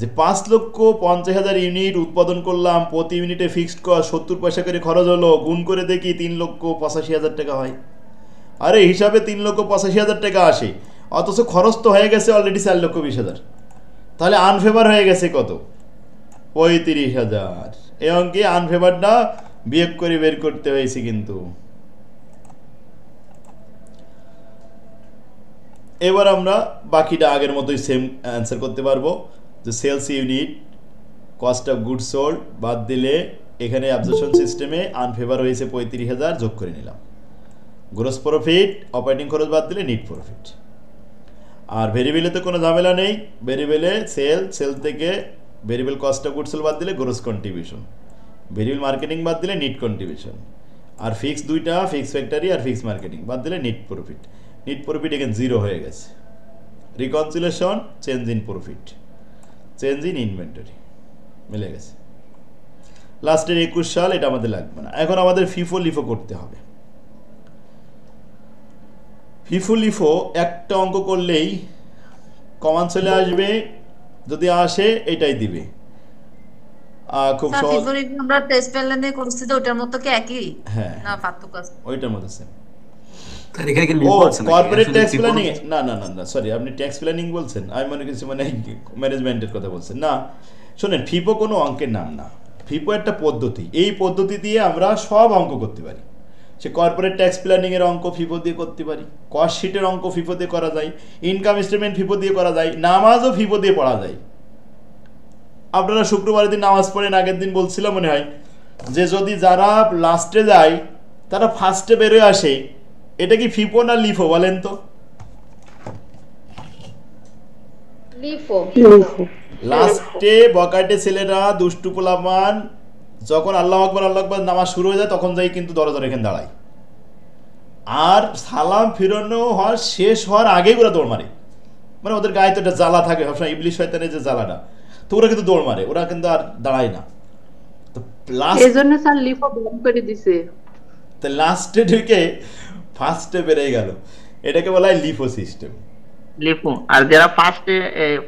যে 5,50,000 ইউনিট উৎপাদন করলাম, প্রতি ইউনিটে ফিক্সড কস্ট 70 পয়সা করে খরচ হলো, গুণ করে দেখি 3,85,000 টাকা হয়। আরে হিসাবে 3,85,000 টাকা আসে, অথচ খরচ তো হয়ে গেছে অলরেডি 4,20,000, তাহলে আনফেভার হয়ে গেছে কত? 35,000। এই অঙ্কে আনফেভারটা বিয়োগ করে বের করতে হয়েছে। কিন্তু এবার আমরা বাকিটা আগের মতোই সেম অ্যান্সার করতে পারবো, যে sales unit cost of good sold বাদ দিলে এখানে অ্যাবজর্পশন সিস্টেমে আনফেভার হয়েছে 35,000, যোগ করে নিলাম। গ্রস প্রফিট অপারেটিং খরচ বাদ দিলে নিট প্রফিট। আর ভেরিয়েবলে তো কোনো ঝামেলা নেই, ভেরিয়েবলে সেল থেকে variable cost of good sold বাদ দিলে গ্রস কন্ট্রিবিউশন, ভেরিয়েবল মার্কেটিং বাদ দিলে নিট কন্ট্রিবিউশন, আর ফিক্স দুইটা ফিক্স ফ্যাক্টরি আর ফিক্স মার্কেটিং বাদ দিলে নিট প্রফিট। নিট প্রফিট এখানে 0 হয়ে গেছে। Reconciliation change in profit, change in inventory মিলে গেছে। লাস্টের 21 সাল এটা আমাদের লাগবে না। এখন আমাদের ফিফো লিফো করতে হবে। ফিফো লিফো একটা অঙ্ক করলেই কমন চলে আসবে, যদি আসে এটাই দিবে। খুব সহজ। আমরা টেস্ট প্ল্যানে করছি তো ওটার মতো কি একই? হ্যাঁ না পার্থক্য আছে ওইটার মধ্যে সেম। তার এখানে কি লিখো আছে না কর্পোরেট ট্যাক্স প্ল্যানিং? না সরি, আপনি ট্যাক্স প্ল্যানিং বলছেন, আমি মনে করছি মানে ম্যানেজমেন্টের কথা বলছেন। না শুনেন, ফিফো কোনো অঙ্কের নাম না, ফিফো একটা পদ্ধতি। এই পদ্ধতি দিয়ে আমরা সব অঙ্ক করতে পারি। সে কর্পোরেট ট্যাক্স প্ল্যানিং এর অঙ্ক ফিফো দিয়ে করতে পারি, কস্ট শিটের অঙ্ক ফিফো দিয়ে করা যায়, ইনকাম স্টেটমেন্ট ফিফো দিয়ে করা যায়, নামাজও ফিফো দিয়ে পড়া যায়। আপনারা শুক্রবারের দিন নামাজ পড়েন, আগের দিন বলছিলাম মনে হয়, যে যদি যারা লাস্টে যায় তারা ফার্স্টে বেরোয় আসে, এটা কি ফিফো না লিফো বলেন তো? লিফো। লাস্টে বকাটে ছেলেরা দুষ্টু পোলাপান যখন আল্লাহু আকবার নামাজ শুরু হয়ে যায় তখন যাই কিন্তু দরজার এখানে দাঁড়ায়, আর সালাম ফিরানো হওয়ার শেষ হওয়ার আগেই ওরা দৌড় মারে। মানে ওদের গায়ে তো একটা জ্বালা থাকে সবসময়, ইবলিশ শয়তানের যে জ্বালাটা, তো ওরা কিন্তু দৌড় মারে, ওরা কিন্তু আর দাঁড়ায় না। তো এজন্য স্যার লিফো বন্ধ করে দিছে, তো লাস্টে ঢুকে ফার্স্টে বেড়ে গেল, এটাকে বলা হয় লিফো সিস্টেম। লিফো, আর যারা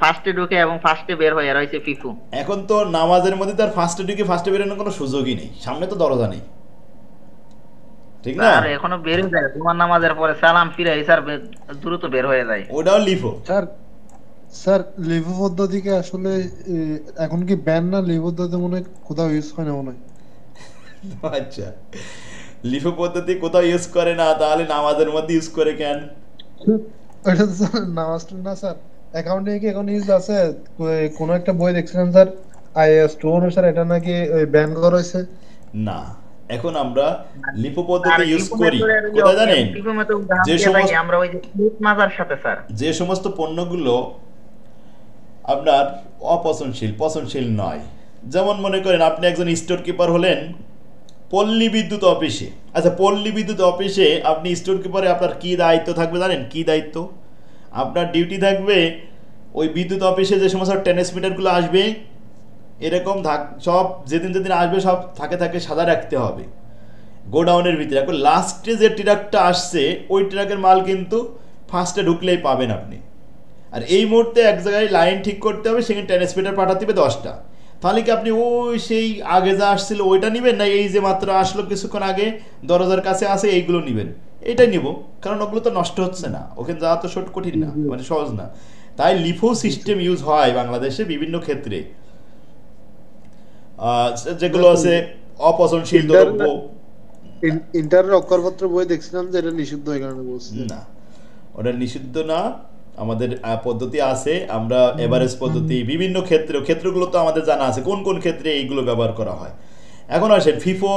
ফার্স্টে ঢুকে এবং ফার্স্টে বের হয় এরা হচ্ছে ফিফো। এখন তো নামাজের মধ্যে তার ফার্স্টে ঢুকে ফার্স্টে বেরোনোর কোনো সুযোগই নেই, সামনে তো দরজা নেই, ঠিক না? আর এখনো বের হয়ে যায় তোমার নামাজের পরে সালাম ফিরে স্যার দ্রুত বের হয়ে যায়, ওটাও লিফো। স্যার লিভো পদ্ধতিকে আসলে এখন কি ব্যান না? লিভো পদ্ধতি মনে হয় কোথাও ইউজ হয় না মনে হয়। আচ্ছা, লিফো পদ্ধতি কোথাও ইউজ করে না, তাহলে নামাজের মধ্যে ইউজ করে কেন? এটা তো স্যার নামাজ না স্যার, অ্যাকাউন্টে কি এখন ইউজ আছে? কোন একটা বই দেখছিলাম স্যার, আইএস টোর স্যার, এটা নাকি ব্যান করা হয়েছে। না, এখন আমরা লিফো পদ্ধতি ইউজ করি কোথায় জানেন? যে সমস্ত পণ্যগুলো আপনার অপচনশীল, পচনশীল নয়, যেমন মনে করেন আপনি একজন স্টোর কিপার হলেন পল্লী বিদ্যুৎ অফিসে। আচ্ছা, পল্লী বিদ্যুৎ অফিসে আপনি স্টোর কিপারে আপনার কি দায়িত্ব থাকবে জানেন? কি দায়িত্ব? আপনার ডিউটি থাকবে ওই বিদ্যুৎ অফিসে যে সমস্ত ট্রান্সমিটারগুলো আসবে এরকম সব যেদিন যেদিন আসবে সব থাকে সাদা রাখতে হবে গোডাউনের ভিতরে। এখন লাস্টে যে ট্রাকটা আসছে ওই ট্রাকের মাল কিন্তু ফার্স্টে ঢুকলেই পাবেন আপনি। আর এই মুহূর্তে এক জায়গায় লাইন ঠিক করতে হবে, সেখানে ট্রান্সমিটার পাঠাতে হবে 10টা। তাহলে কি আপনি ওই সেই আগে যা আসছিল ওইটা নেবেন, না এই যে মাত্র আসলো কিছুক্ষণ আগে দরজার কাছে আসে এইগুলো নেবেন? এইটাই নিব, কারণ ওগুলো তো নষ্ট হচ্ছে না, ওখানে যাওয়া তো কঠিন না, মানে সহজ না। তাই লিফো সিস্টেম ইউজ হয় বাংলাদেশে বিভিন্ন ক্ষেত্রে, যেগুলো আছে অপচনশীল দ্রব্য। ইন্টারের অক্ষরপত্র বই দেখছিলাম যে এটা নিষিদ্ধ, এই কারণে বলছি। না, ওটা নিষিদ্ধ না, আমাদের পদ্ধতি আছে, আমরা এভারেজ পদ্ধতি বিভিন্ন ক্ষেত্রগুলো তো আমাদের জানা আছে কোন কোন ক্ষেত্রে এইগুলো ব্যবহার করা হয়। এখন আসেন ফিফো,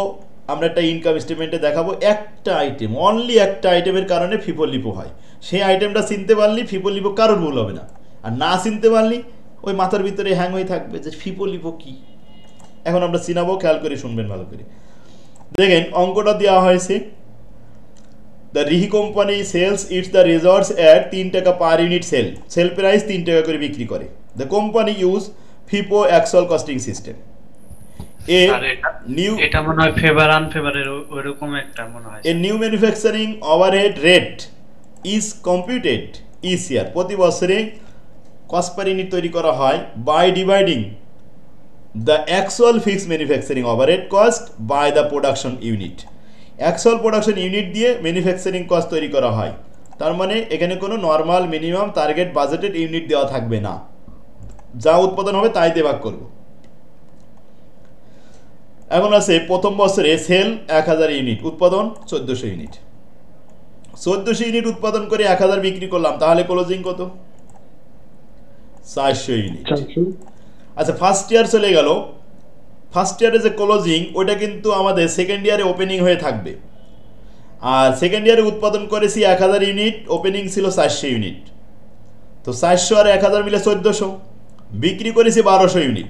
আমরা একটা ইনকাম স্টেটমেন্টে দেখাবো একটা আইটেম, অনলি একটা আইটেমের কারণে ফিফো লিপো হয়। সেই আইটেমটা চিনতে পারলি ফিফো লিপো কারোর ভুল হবে না, আর না চিনতে পারলি ওই মাথার ভিতরে হ্যাং হয়ে থাকবে যে ফিফো লিপো কি। এখন আমরা চিনাবো, খেয়াল করে শুনবেন ভালো করে। দেখেন অঙ্কটা দেওয়া হয়েছে, দ্য রিহি company sells its the resorts at 3 টাকা পার ইউনিট সেল প্রাইস 3 টাকা করে বিক্রি করে। The company use FIFO actual costing system. এটা মনে হয় ফেভার আনফেভারের ওইরকম একটা মনে হয়। A new manufacturing overhead rate is computed each year, প্রতি বছরে কস্ট পার ইউনিট তৈরি করা হয় by dividing the actual fixed manufacturing overhead cost by the production unit. Actual production unit দিয়ে ম্যানুফ্যাকচারিং কস্ট তৈরি করা হয়, তার মানে এখানে কোনো normal minimum target budgeted unit দেওয়া থাকবে না, যা উৎপাদন হবে তাই দিয়ে ভাগ করব। এখন আছে প্রথম বছরে সেল 1000 ইউনিট, উৎপাদন 1400 ইউনিট। 1400 ইউনিট উৎপাদন করে 1000 বিক্রি করলাম, তাহলে ক্লোজিং কত? 400 ইউনিট। আচ্ছা, ফার্স্ট ইয়ার চলে গেল, ফার্স্ট ইয়ারে যে ক্লোজিং ওইটা কিন্তু আমাদের সেকেন্ড ইয়ারে ওপেনিং হয়ে থাকবে। আর সেকেন্ড ইয়ারে উৎপাদন করেছি 1000 ইউনিট, ওপেনিং ছিল 400 ইউনিট, তো 400 আর 1000 মিলে 1400, বিক্রি করেছি 1200 ইউনিট।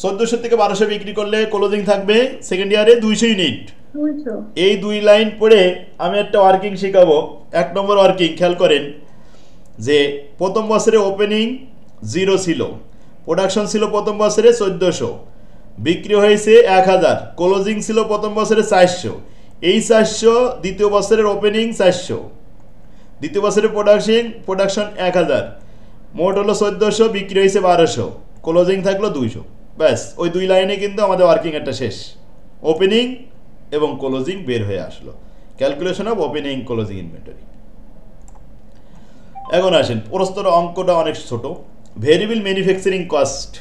1400 থেকে 1200 বিক্রি করলে ক্লোজিং থাকবে সেকেন্ড ইয়ারে 200 ইউনিট। এই দুই লাইন পড়ে আমি একটা ওয়ার্কিং শেখাবো। 1 নম্বর ওয়ার্কিং খেয়াল করেন যে প্রথম বছরে ওপেনিং 0 ছিল, প্রোডাকশন ছিল প্রথম বছরে 1400, বিক্রি হয়েছে 1000, ক্লোজিং ছিল প্রথম বছরে 400। এই 400 দ্বিতীয় বছরের ওপেনিং 400, দ্বিতীয় বছরের প্রোডাকশন 1000, মোট হলো 1400, বিক্রি হয়েছে 1200, ক্লোজিং থাকলো 200। ব্যাস, ওই দুই লাইনে কিন্তু আমাদের ওয়ার্কিং একটা শেষ, ওপেনিং এবং ক্লোজিং বের হয়ে আসলো। Calculation of opening closing inventory. এখন আসেন প্রস্তর অঙ্কটা অনেক ছোট। ভেরিয়েবল ম্যানুফ্যাকচারিং কস্ট,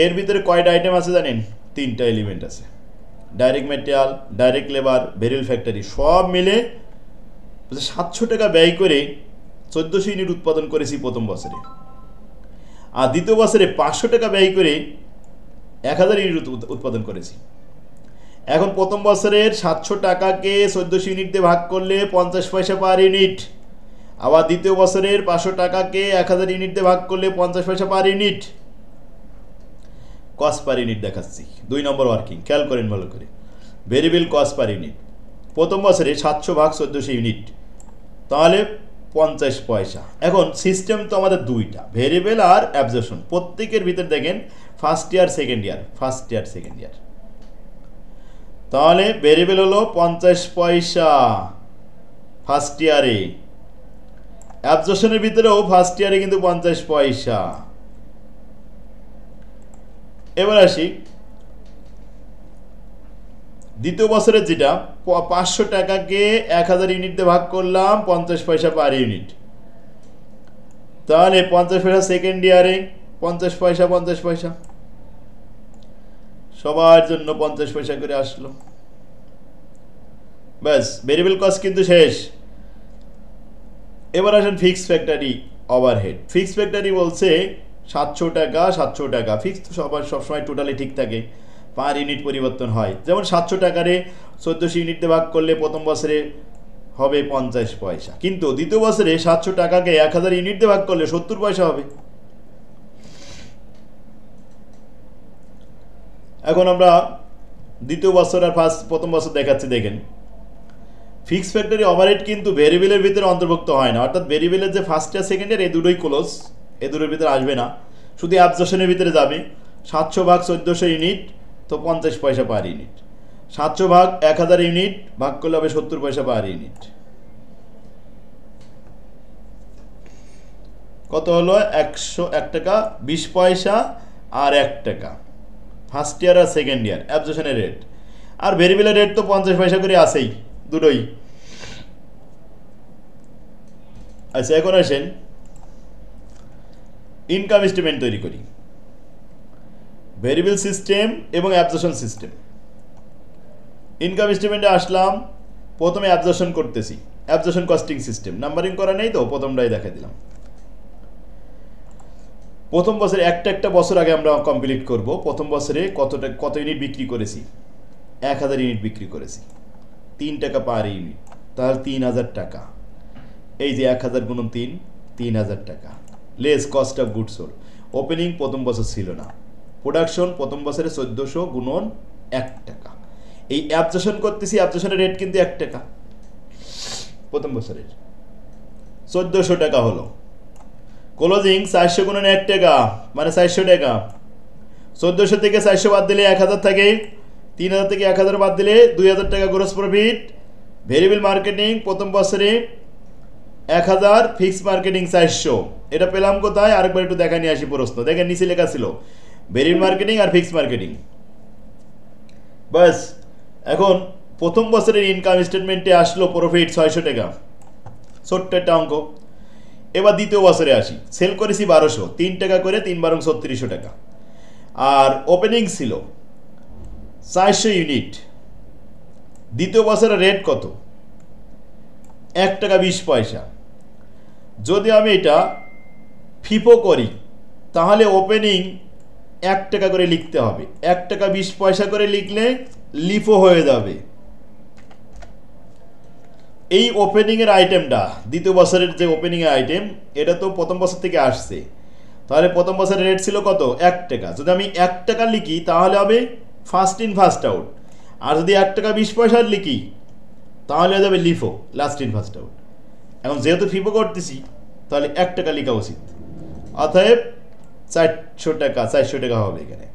এর ভিতরে কয়টা আইটেম আছে জানেন? 3টা এলিমেন্ট আছে, direct material, direct labour, variable factory, সব মিলে 700 টাকা ব্যয় করে 1400 ইউনিট উৎপাদন করেছি প্রথম বছরে, আর দ্বিতীয় বছরে 500 টাকা ব্যয় করে 1000 ইউনিট উৎপাদন করেছি। এখন প্রথম বছরের 700 টাকাকে 1400 ইউনিট দিয়ে ভাগ করলে 50 পয়সা পার ইউনিট, আবার দ্বিতীয় বছরের 500 টাকাকে 1000 ইউনিট দিয়ে ভাগ করলে 50 পয়সা per unit. Cost per unit দেখাচ্ছি, 2 নম্বর ওয়ার্কিং, খেয়াল করেন ভালো করে। ভেরিয়েবল কস্ট পার ইউনিট, প্রথম বছরে 700 ভাগ 1400 ইউনিট, তাহলে 50 পয়সা। এখন সিস্টেম তো আমাদের দুইটা, ভেরিয়েবল আর অ্যাবজর্পশন। প্রত্যেকের ভিতর দেখেন ফার্স্ট ইয়ার সেকেন্ড ইয়ার। তাহলে ভেরিয়েবল হলো 50 পয়সা ফার্স্ট ইয়ারে, অ্যাবজর্পশনের ভিতরেও ফার্স্ট ইয়ারে কিন্তু 50 পয়সা। এবার আসি দ্বিতীয় বছরের যেটা 500 টাকাকে 1000 ইউনিট দিয়ে ভাগ করলাম 50 পয়সা পার ইউনিট, তাহলে 50 পয়সা সেকেন্ড ইয়ারে 50 পয়সা সবার জন্য 50 পয়সা করে আসলো। ব্যাস, ভেরিয়েবল কস্ট কিন্তু শেষ। এবার আসেন fixed factory overhead. Fixed factory বলছে 700 টাকা ফিক্সড, সবসময় টোটালি ঠিক থাকে, পার ইউনিট পরিবর্তন হয়। যেমন 700 টাকারে 1400 ইউনিট দিয়ে ভাগ করলে প্রথম বছরে হবে 50 পয়সা, কিন্তু দ্বিতীয় বছরে 700 টাকাকে 1000 ইউনিট দিয়ে ভাগ করলে 70 পয়সা হবে। এখন আমরা দ্বিতীয় বছর আর প্রথম বছর দেখাচ্ছি। দেখেন ফিক্সড ফ্যাক্টরি ওভারহেড কিন্তু ভেরিয়েবলের ভিতরে অন্তর্ভুক্ত হয় না, অর্থাৎ ভেরিয়েবলের যে ফার্স্ট ইয়ার সেকেন্ড ইয়ার এই দুটোই ক্লোজ, এই দুটোর ভিতরে আসবে না, শুধু অ্যাবজর্পশনের ভিতরে যাবে। 700 ভাগ 1400 ইউনিট তো 50 পয়সা পার ইউনিট, 700 ভাগ 1000 ইউনিট ভাগ করলে হবে 70 পয়সা পার ইউনিট। কত হলো? 101 টাকা 20 পয়সা আর 1 টাকা ফার্স্ট ইয়ার আর সেকেন্ড ইয়ার অ্যাবজর্পশনের রেট। আর ভেরিয়েবলের রেট তো 50 পয়সা করে আসেই দুটোই। আচ্ছা, এখন আসেন ইনকাম স্টেটমেন্ট তৈরি করি। ভেরিয়েবল সিস্টেম এবং অ্যাবজর্পশন সিস্টেম। ইনকাম স্টেটমেন্টে আসলাম, প্রথমে অ্যাবজর্পশন করতেছি, অ্যাবজর্পশন কস্টিং সিস্টেম। নাম্বারিং করা নেই তো, প্রথমটাই দেখা দিলাম। প্রথম বছরে একটা বছর আগে আমরা কমপ্লিট করব। প্রথম বছরে কত ইউনিট বিক্রি করেছি? 1000 ইউনিট বিক্রি করেছি, 3 টাকা পার ইউনিট, তাহলে 3000 টাকা। এই যে 1000 গুণন 3, 3000 টাকা। Less cost of goods sold. Opening প্রথম বছর ছিল না। প্রোডাকশন প্রথম বছরে 1400 গুণন 1 টাকা। এই অ্যাবজর্পশন করতেছি, অ্যাবজর্পশনের রেট কিন্তু 1 টাকা প্রথম বছরের, 1400 টাকা হলো। ক্লোজিং 400 গুণন 1 টাকা মানে 400 টাকা। 1400 থেকে 400 বাদ দিলে 1000 থাকে, 3000 থেকে 1000 বাদ দিলে 2000 টাকা গ্রস প্রফিট। ভেরিয়েবল মার্কেটিং প্রথম বছরে 1000, ফিক্সড মার্কেটিং 400। এটা পেলাম কোথায়? আরেকবার একটু দেখা নিয়ে আসি প্রশ্ন। দেখেন নিচে লেখা ছিল ভেরিয়েবল মার্কেটিং আর ফিক্সড মার্কেটিং। বাস, এখন প্রথম বছরের ইনকাম স্টেটমেন্টে আসলো প্রফিট 600 টাকা, ছোট্ট একটা অঙ্ক। এবার দ্বিতীয় বছরে আসি। সেল করেছি 1200, 3 টাকা করে 3 × 3600 টাকা। আর ওপেনিং ছিল 400 ইউনিট। দ্বিতীয় বছরের রেট কত? 1 টাকা 20 পয়সা। যদি আমি এটা ফিফো করি তাহলে ওপেনিং 1 টাকা করে লিখতে হবে, 1 টাকা 20 পয়সা করে লিখলে লিফো হয়ে যাবে। এই ওপেনিংয়ের আইটেমটা দ্বিতীয় বছরের যে ওপেনিংয়ের আইটেম, এটা তো প্রথম বছর থেকে আসছে। তাহলে প্রথম বছরের রেট ছিল কত? 1 টাকা। যদি আমি 1 টাকা লিখি তাহলে হবে ফার্স্ট ইন ফার্স্ট আউট। আর যদি 1 টাকা 20 পয়সার লিখি তাহলে হয়ে যাবে LIFO, last in first out. এখন যেহেতু ফিফো করতেছি তাহলে 1 টাকা লেখা উচিত, অতএব 400 টাকা হবে এখানে।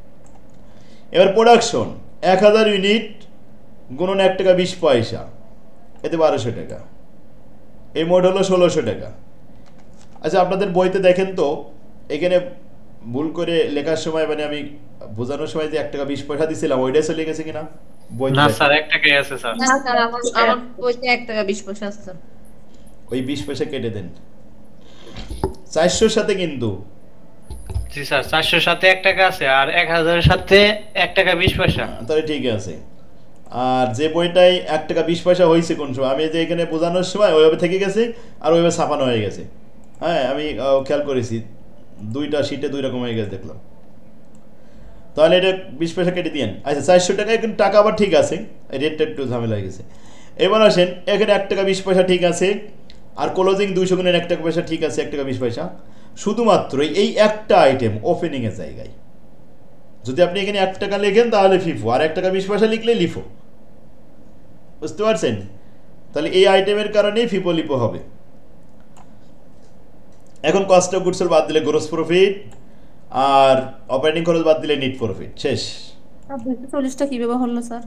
এবার প্রোডাকশন 1000 ইউনিট গুণন 1 টাকা 20 পয়সা, এতে 1200 টাকা। এই মোট হলো 1600 টাকা। আচ্ছা, আপনাদের বইতে দেখেন তো এখানে ভুল করে লেখার সময়, মানে আমি বোঝানোর সময় যে 1 টাকা 20 পয়সা দিছিলাম ওইটাই চলে গেছে কিনা? না স্যার, 1 টাকাই আছে স্যার। না স্যার, আমার বইতে 1 টাকা 20 পয়সা আছে। ওই 20 পয়সা কেটে দেন 400 সাথে, কিন্তু জি স্যার 400 সাথে 1 টাকা আছে আর 1000 এর সাথে 1 টাকা 20 পয়সা। তাহলে ঠিক আছে। আর যে বইটাই 1 টাকা 20 পয়সা হয়েছে কোন সময়, আমি যে এখানে বোঝানোর সময় ওইভাবে থেকে গেছে আর ওইভাবে ছাপানো হয়ে গেছে। হ্যাঁ, আমি খেয়াল করেছি, দুইটা শিটে দুই রকম হয়ে গেছে দেখলাম। তাহলে এটা 20 পয়সা কেটে দিয়েন। আচ্ছা, 400 টাকা, কিন্তু টাকা আবার ঠিক আছে, রেটটা একটু ঝামেলা হয়ে গেছে। এবার আসেন, এখানে 1 টাকা 20 পয়সা ঠিক আছে, আর ক্লোজিং 200 গুণের 1 টাকা পয়সা ঠিক আছে, 1 টাকা 20 পয়সা। শুধুমাত্র এই একটা আইটেম ওপেনিং এর জায়গায় যদি আপনি এখানে 1 টাকা লেখেন তাহলে ফিফো, আর 1 টাকা 20 পয়সা লিখলে লিফো। বুঝতে পারছেন? তাহলে এই আইটেমের কারণেই ফিফো লিপো হবে। এখন কস্ট অফ গুডস বাদ দিলে গ্রোস প্রফিট, আর অপারেটিং খরচ বাদ দিলে নেট প্রফিট, শেষ। 240টা কিভাবে হলো স্যার?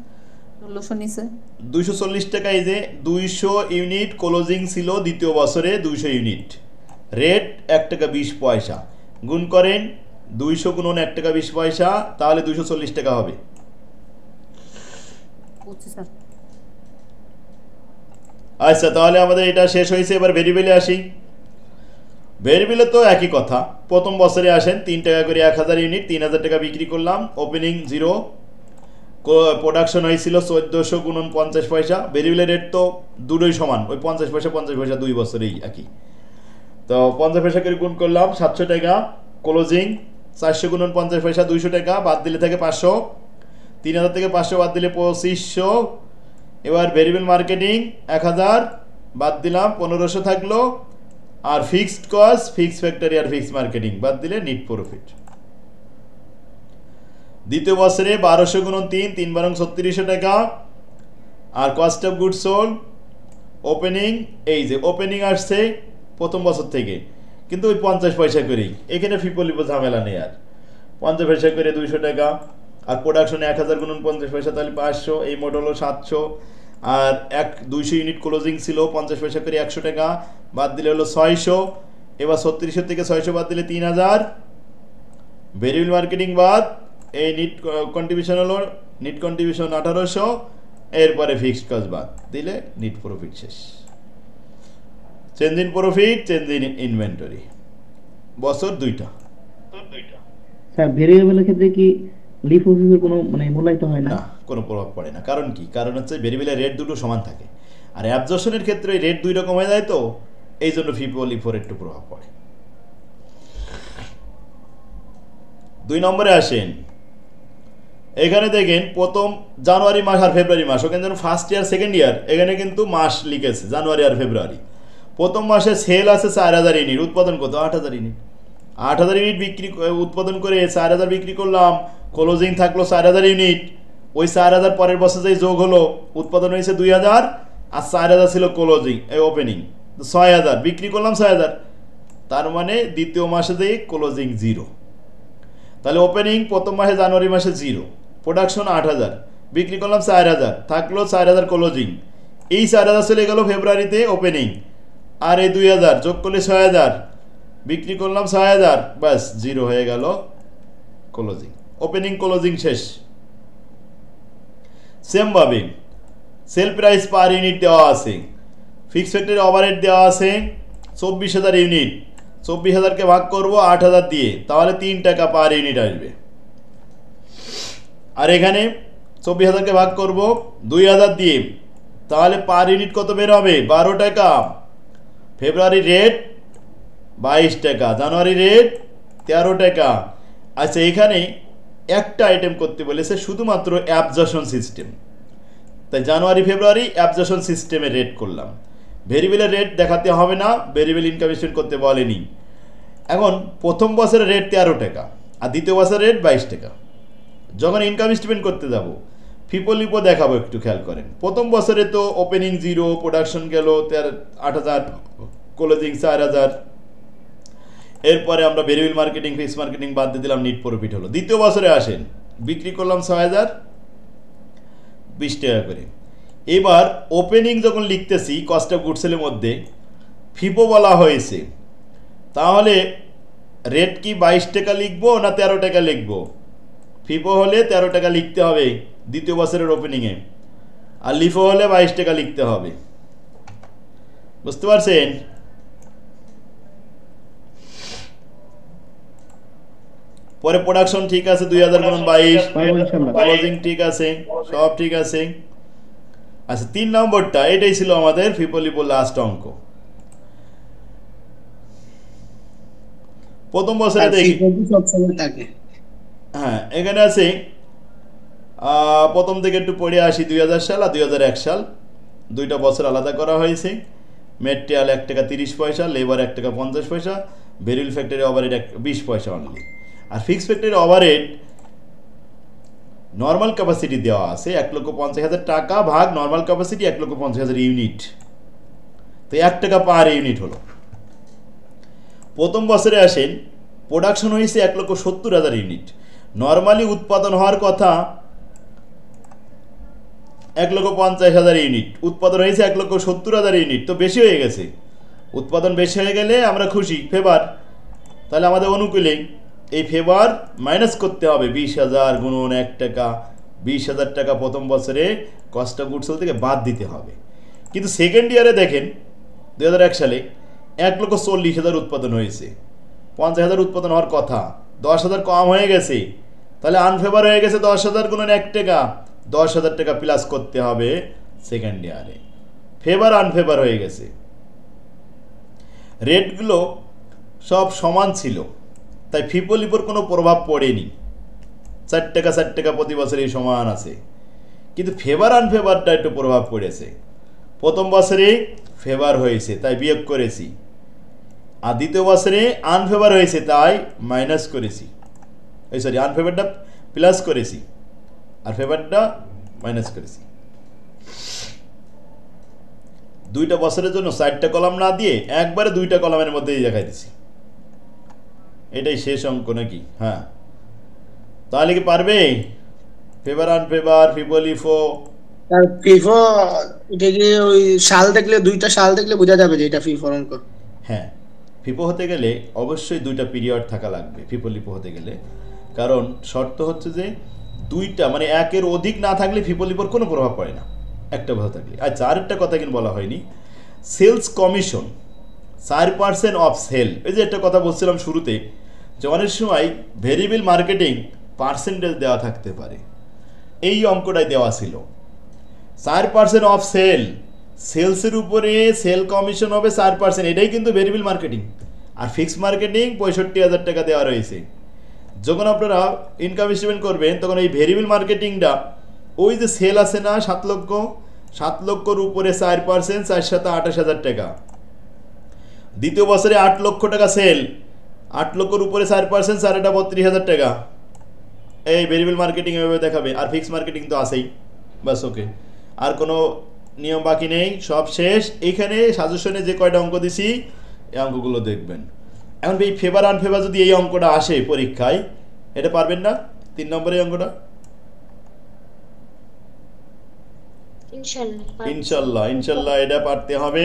1600 নিচে 240 টাকা। এই যে 200 ইউনিট ক্লোজিং ছিল দ্বিতীয় বছরে, 200 ইউনিট, রেট 1 টাকা 20 পয়সা, গুণ করেন 200 গুণন 1 টাকা 20 পয়সা, তাহলে 240 টাকা হবে। বুঝছি স্যার। আচ্ছা, তাহলে আমাদের এটা শেষ হয়েছে। এবার ভেরিয়েবলে আসি। ভেরিয়েবলে তো একই কথা, প্রথম বছরে আসেন 3 টাকা করে 1000 ইউনিট, 3000 টাকা বিক্রি করলাম, ওপেনিং 0, প্রোডাকশন হয়েছিল 1400 গুণন 50 পয়সা। ভেরিয়েবলের রেট তো দুটোই সমান, ওই 50 পয়সা 50 পয়সা 2 বছরেই একই। তো 50 পয়সা করে গুণ করলাম 700 টাকা, ক্লোজিং 400 গুণন 50 পয়সা 200 টাকা, বাদ দিলে থাকে 500, 3000 থেকে 500 বাদ দিলে 2500। এবার ভেরিয়েবল মার্কেটিং 1000 বাদ দিলাম, 1500 থাকলো, আর ফিক্সড কস্ট, ফিক্সড ফ্যাক্টরি আর ফিক্সড মার্কেটিং বাদ দিলে নেট প্রফিট। দ্বিতীয় বছরে 1200 গুণন 3, 3 বারং 3600 টাকা, আর cost of goods sold opening, এই যে ওপেনিং আসছে প্রথম বছর থেকে, কিন্তু ওই 50 পয়সা করেই, এখানে ফিপলিপো ঝামেলা নেই আর, 50 পয়সা করে 200 টাকা, আর প্রোডাকশনে 1000 গুণন 50 পয়সা, তাহলে 500, এই মোট হলো 700, আর 200 ইউনিট ক্লোজিং ছিল 50 পয়সা করে 100 টাকা, বাদ দিলে হলো 600। এবার 3600 থেকে 600 বাদ দিলে 3000, ভেরিয়েবল মার্কেটিং বাদ, এই নিট কন্ট্রিবিউশন হলো, নিট কন্ট্রিবিউশন 1800, এরপরে ফিক্সড কস্ট বাদ দিলে নিট প্রফিট শেষ। Change in profit, change in inventory, বছর 2টা। স্যার ভেরিয়েবলের ক্ষেত্রে কি লিফ অফিসের কোনো মানে মূল্যায়িত হয় না? কোনো প্রভাব পড়ে না। কারণ কি? কারণ হচ্ছে ভেরিয়েবলের রেট দুটো সমান থাকে, আর অ্যাবজর্পশনের ক্ষেত্রে রেট 2 রকম হয়ে যায়, তো এই জন্য ফিপলিপোর একটু প্রভাব পড়ে। 2 নম্বরে আসেন। এখানে দেখেন প্রথম জানুয়ারি মাস আর ফেব্রুয়ারি মাস, ওখানে যেন ফার্স্ট ইয়ার সেকেন্ড ইয়ার, এখানে কিন্তু মাস লিখেছে জানুয়ারি আর ফেব্রুয়ারি। প্রথম মাসে সেল আছে 4000 ইউনিট, উৎপাদন কত? 8000 ইউনিট। 8000 ইউনিট বিক্রি উৎপাদন করে 4000 বিক্রি করলাম, ক্লোজিং থাকলো 4000 ইউনিট, ওই 4000 পরের বছর যে যোগ হলো, উৎপাদন হয়েছে 2000, আর 4000 ছিল ক্লোজিং, এই ওপেনিং 6000, বিক্রি করলাম 6000, তার মানে দ্বিতীয় মাসে যে ক্লোজিং 0, তাহলে ওপেনিং প্রথম মাসে জানুয়ারি মাসে 0, প্রোডাকশন 8000, বিক্রি করলাম 4000, থাকলো 4000 ক্লোজিং, এই 4000 চলে গেল ফেব্রুয়ারিতে ওপেনিং, আর এই 2000 যোগ করলে 6000, বিক্রি করলাম 6000, ব্যাস 0 হয়ে গেল ক্লোজিং, ওপেনিং ক্লোজিং শেষ। সেম ভাবে সেল প্রাইস পার ইউনিট দেওয়া আছে, ফিক্সড ফ্যাক্টরি ওভারহেড দেওয়া আছে 24000 ইউনিট, 24000কে ভাগ করব 8000 দিয়ে, তাহলে 3 টাকা পার ইউনিট আসবে। আর এখানে 24000কে ভাগ করব 2000 দিয়ে, তাহলে পার ইউনিট কত বের হবে? 12 টাকা। ফেব্রুয়ারি রেট 22 টাকা, জানুয়ারি রেট 13 টাকা। আচ্ছা, এখানে একটা আইটেম করতে বলেছে, শুধুমাত্র অ্যাবজর্পশন সিস্টেম, তাই জানুয়ারি ফেব্রুয়ারি অ্যাবজর্পশন সিস্টেমে রেট করলাম, ভেরিয়েবলের রেট দেখাতে হবে না, ভেরিয়েবল ইনকাম স্টেটমেন্ট করতে বলেনি। এখন প্রথম বছরের রেট 13 টাকা, আর দ্বিতীয় বছরের রেট 22 টাকা। যখন ইনকাম স্টেটমেন্ট করতে যাব, ফিপলিপো দেখাবো, একটু খেয়াল করেন। প্রথম বছরে তো ওপেনিং 0, প্রোডাকশন গেল 8000, ক্লোজিং 4000, এরপরে আমরা ভেরিয়েবল মার্কেটিং ফিক্সড মার্কেটিং বাদ দিয়ে দিলাম, নিট প্রফিট হলো। দ্বিতীয় বছরে আসেন, বিক্রি করলাম 6000, 20 টাকা করে। এবার ওপেনিং যখন লিখতেছি কস্ট অফ গুডস সেলের মধ্যে ফিপো বলা হয়েছে, তাহলে রেট কি 22 টাকা লিখবো না 13 টাকা লিখবো? ফিপো হলে 13 টাকা লিখতে হবে দ্বিতীয় বছরের ওপেনিংয়ে, আর লিফো হলে 22 টাকা লিখতে হবে। বুঝতে পারছেন? পরে প্রোডাকশন ঠিক আছে 2000 গুণন 22, ক্লোজিং ঠিক আছে, সব ঠিক আছে। আচ্ছা, 3 নম্বরটা, এটাই ছিল আমাদের ফিপলিপো লাস্ট অঙ্ক। প্রথম বছরে দেখি, হ্যাঁ এখানে আছে, প্রথম থেকে একটু পড়ে আসি। 2000 সাল আর 2001 সাল, 2টা বছর আলাদা করা হয়েছে। মেটেরিয়াল 1 টাকা 30 পয়সা, লেবার 1 টাকা 50 পয়সা, ভেরিয়েবল ফ্যাক্টরি ওভারহেড 20 পয়সা অনলি। আর fixed factory overhead normal capacity দেওয়া আছে 1,50,000 টাকা ভাগ নর্মাল ক্যাপাসিটি 1,50,000 ইউনিট, তো 1 টাকা পার ইউনিট হলো। প্রথম বছরে আসেন, প্রোডাকশন হয়েছে 1,70,000 ইউনিট, নর্মালি উৎপাদন হওয়ার কথা 1,50,000 ইউনিট, উৎপাদন হয়েছে 1,70,000 ইউনিট, তো বেশি হয়ে গেছে। উৎপাদন বেশি হয়ে গেলে আমরা খুশি, ফেভার। তাহলে আমাদের অনুকূলে এই ফেভার মাইনাস করতে হবে 20,000 গুণন 1 টাকা, 20,000 টাকা প্রথম বছরে কস্ট অফ গুডস সোল্ড থেকে বাদ দিতে হবে। কিন্তু সেকেন্ড ইয়ারে দেখেন 2001 সালে 1,40,000 উৎপাদন হয়েছে, 50,000 উৎপাদন হওয়ার কথা, 10,000 কম হয়ে গেছে। তাহলে আনফেভার হয়ে গেছে 10,000 গুণন 1 টাকা, 10,000 টাকা প্লাস করতে হবে সেকেন্ড ইয়ারে। ফেভার আনফেভার হয়ে গেছে। রেটগুলো সব সমান ছিল, তাই ফিপোলিপোর কোনো প্রভাব পড়েনি, 4 টাকা 4 টাকা প্রতি বছরই সমান আছে। কিন্তু ফেভার আনফেভারটা একটু প্রভাব পড়েছে। প্রথম বছরে ফেভার হয়েছে তাই বিয়োগ করেছি, আর দ্বিতীয় বছরে আনফেভার হয়েছে তাই মাইনাস করেছি, আনফেভারটা প্লাস করেছি আর ফেভারটা মাইনাস করেছি। 2টা বছরের জন্য 4টা কলাম না দিয়ে একবারে 2টা কলামের মধ্যেই দেখাই দিছি। এটাই শেষ অঙ্ক নাকি? হ্যাঁ, তাহলে কি পারবে? ফেভার আনফেভার, ফিপোলিপো। আর ফিফো এটা কি ওই সাল দেখলে, 2টা সাল দেখলে বোঝা যাবে যে এটা ফিফোর অঙ্ক? হ্যাঁ, ফিপো হতে গেলে অবশ্যই 2টা পিরিয়ড থাকা লাগবে ফিপোলিপো হতে গেলে, কারণ শর্ত হচ্ছে যে 2টা মানে 1-এর অধিক না থাকলে ফিপোলিপোর কোনো প্রভাব পড়ে না, একটা ভালো থাকলে। আচ্ছা, আরেকটা কথা কিন্তু বলা হয়নি, সেলস কমিশন 4% অফ সেল। এই যে একটা কথা বলছিলাম শুরুতে, যে অনেক সময় ভেরিয়েবল মার্কেটিং পার্সেন্টেজ দেওয়া থাকতে পারে, এই অঙ্কটাই দেওয়া ছিল। 4% অফ সেল, সেলসের উপরে সেল কমিশন হবে 4%, এটাই কিন্তু ভেরিয়েবল মার্কেটিং। আর ফিক্সড মার্কেটিং 65,000 টাকা দেওয়া রয়েছে। যখন আপনারা ইনকাম স্টেটমেন্ট করবেন তখন এই ভেরিয়েবল মার্কেটিংটা, ওই যে সেল আছে না 7 লক্ষ, 7 লক্ষর উপরে 4%, 4,28,000 টাকা। দ্বিতীয় বছরে 8 লক্ষ টাকা সেল, 8 লক্ষর উপরে 4%, 32,000 টাকা। এই ভেরিয়েবল মার্কেটিং এভাবে দেখাবে। আর ফিক্সড মার্কেটিং তো আছেই, বাস ওকে, আর কোনো নিয়ম বাকি নেই, সব শেষ। এইখানে সাজেশনে যে কয়টা অঙ্ক দিছি এই অঙ্কগুলো দেখবেন। এখন এই ফেভার আনফেভার যদি এই অঙ্কটা আসে পরীক্ষায়, এটা পারবেন না? 3 নম্বরের অঙ্কটা ইনশাল্লাহ ইনশাল্লাহ এটা পারতে হবে,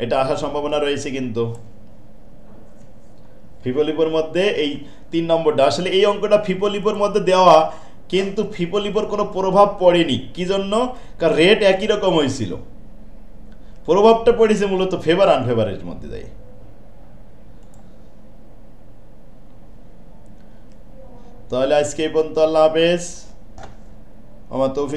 এটা আসার সম্ভাবনা রয়েছে। কিন্তু ফিপোলিপোর মধ্যে এই 3 নম্বরটা, আসলে এই অঙ্কটা ফিপোলিপোর মধ্যে দেওয়া, কিন্তু ফিপোলিপোর কোনো প্রভাব পড়েনি। কি জন্য? কারণ রেট একই রকম হয়েছিল, প্রভাবটা পড়েছে মূলত ফেভার আনফেভারের মধ্যে দেয়। তাহলে আজকে এই পর্যন্ত, আল্লাহ হাফেজ। আমার তৌফিক।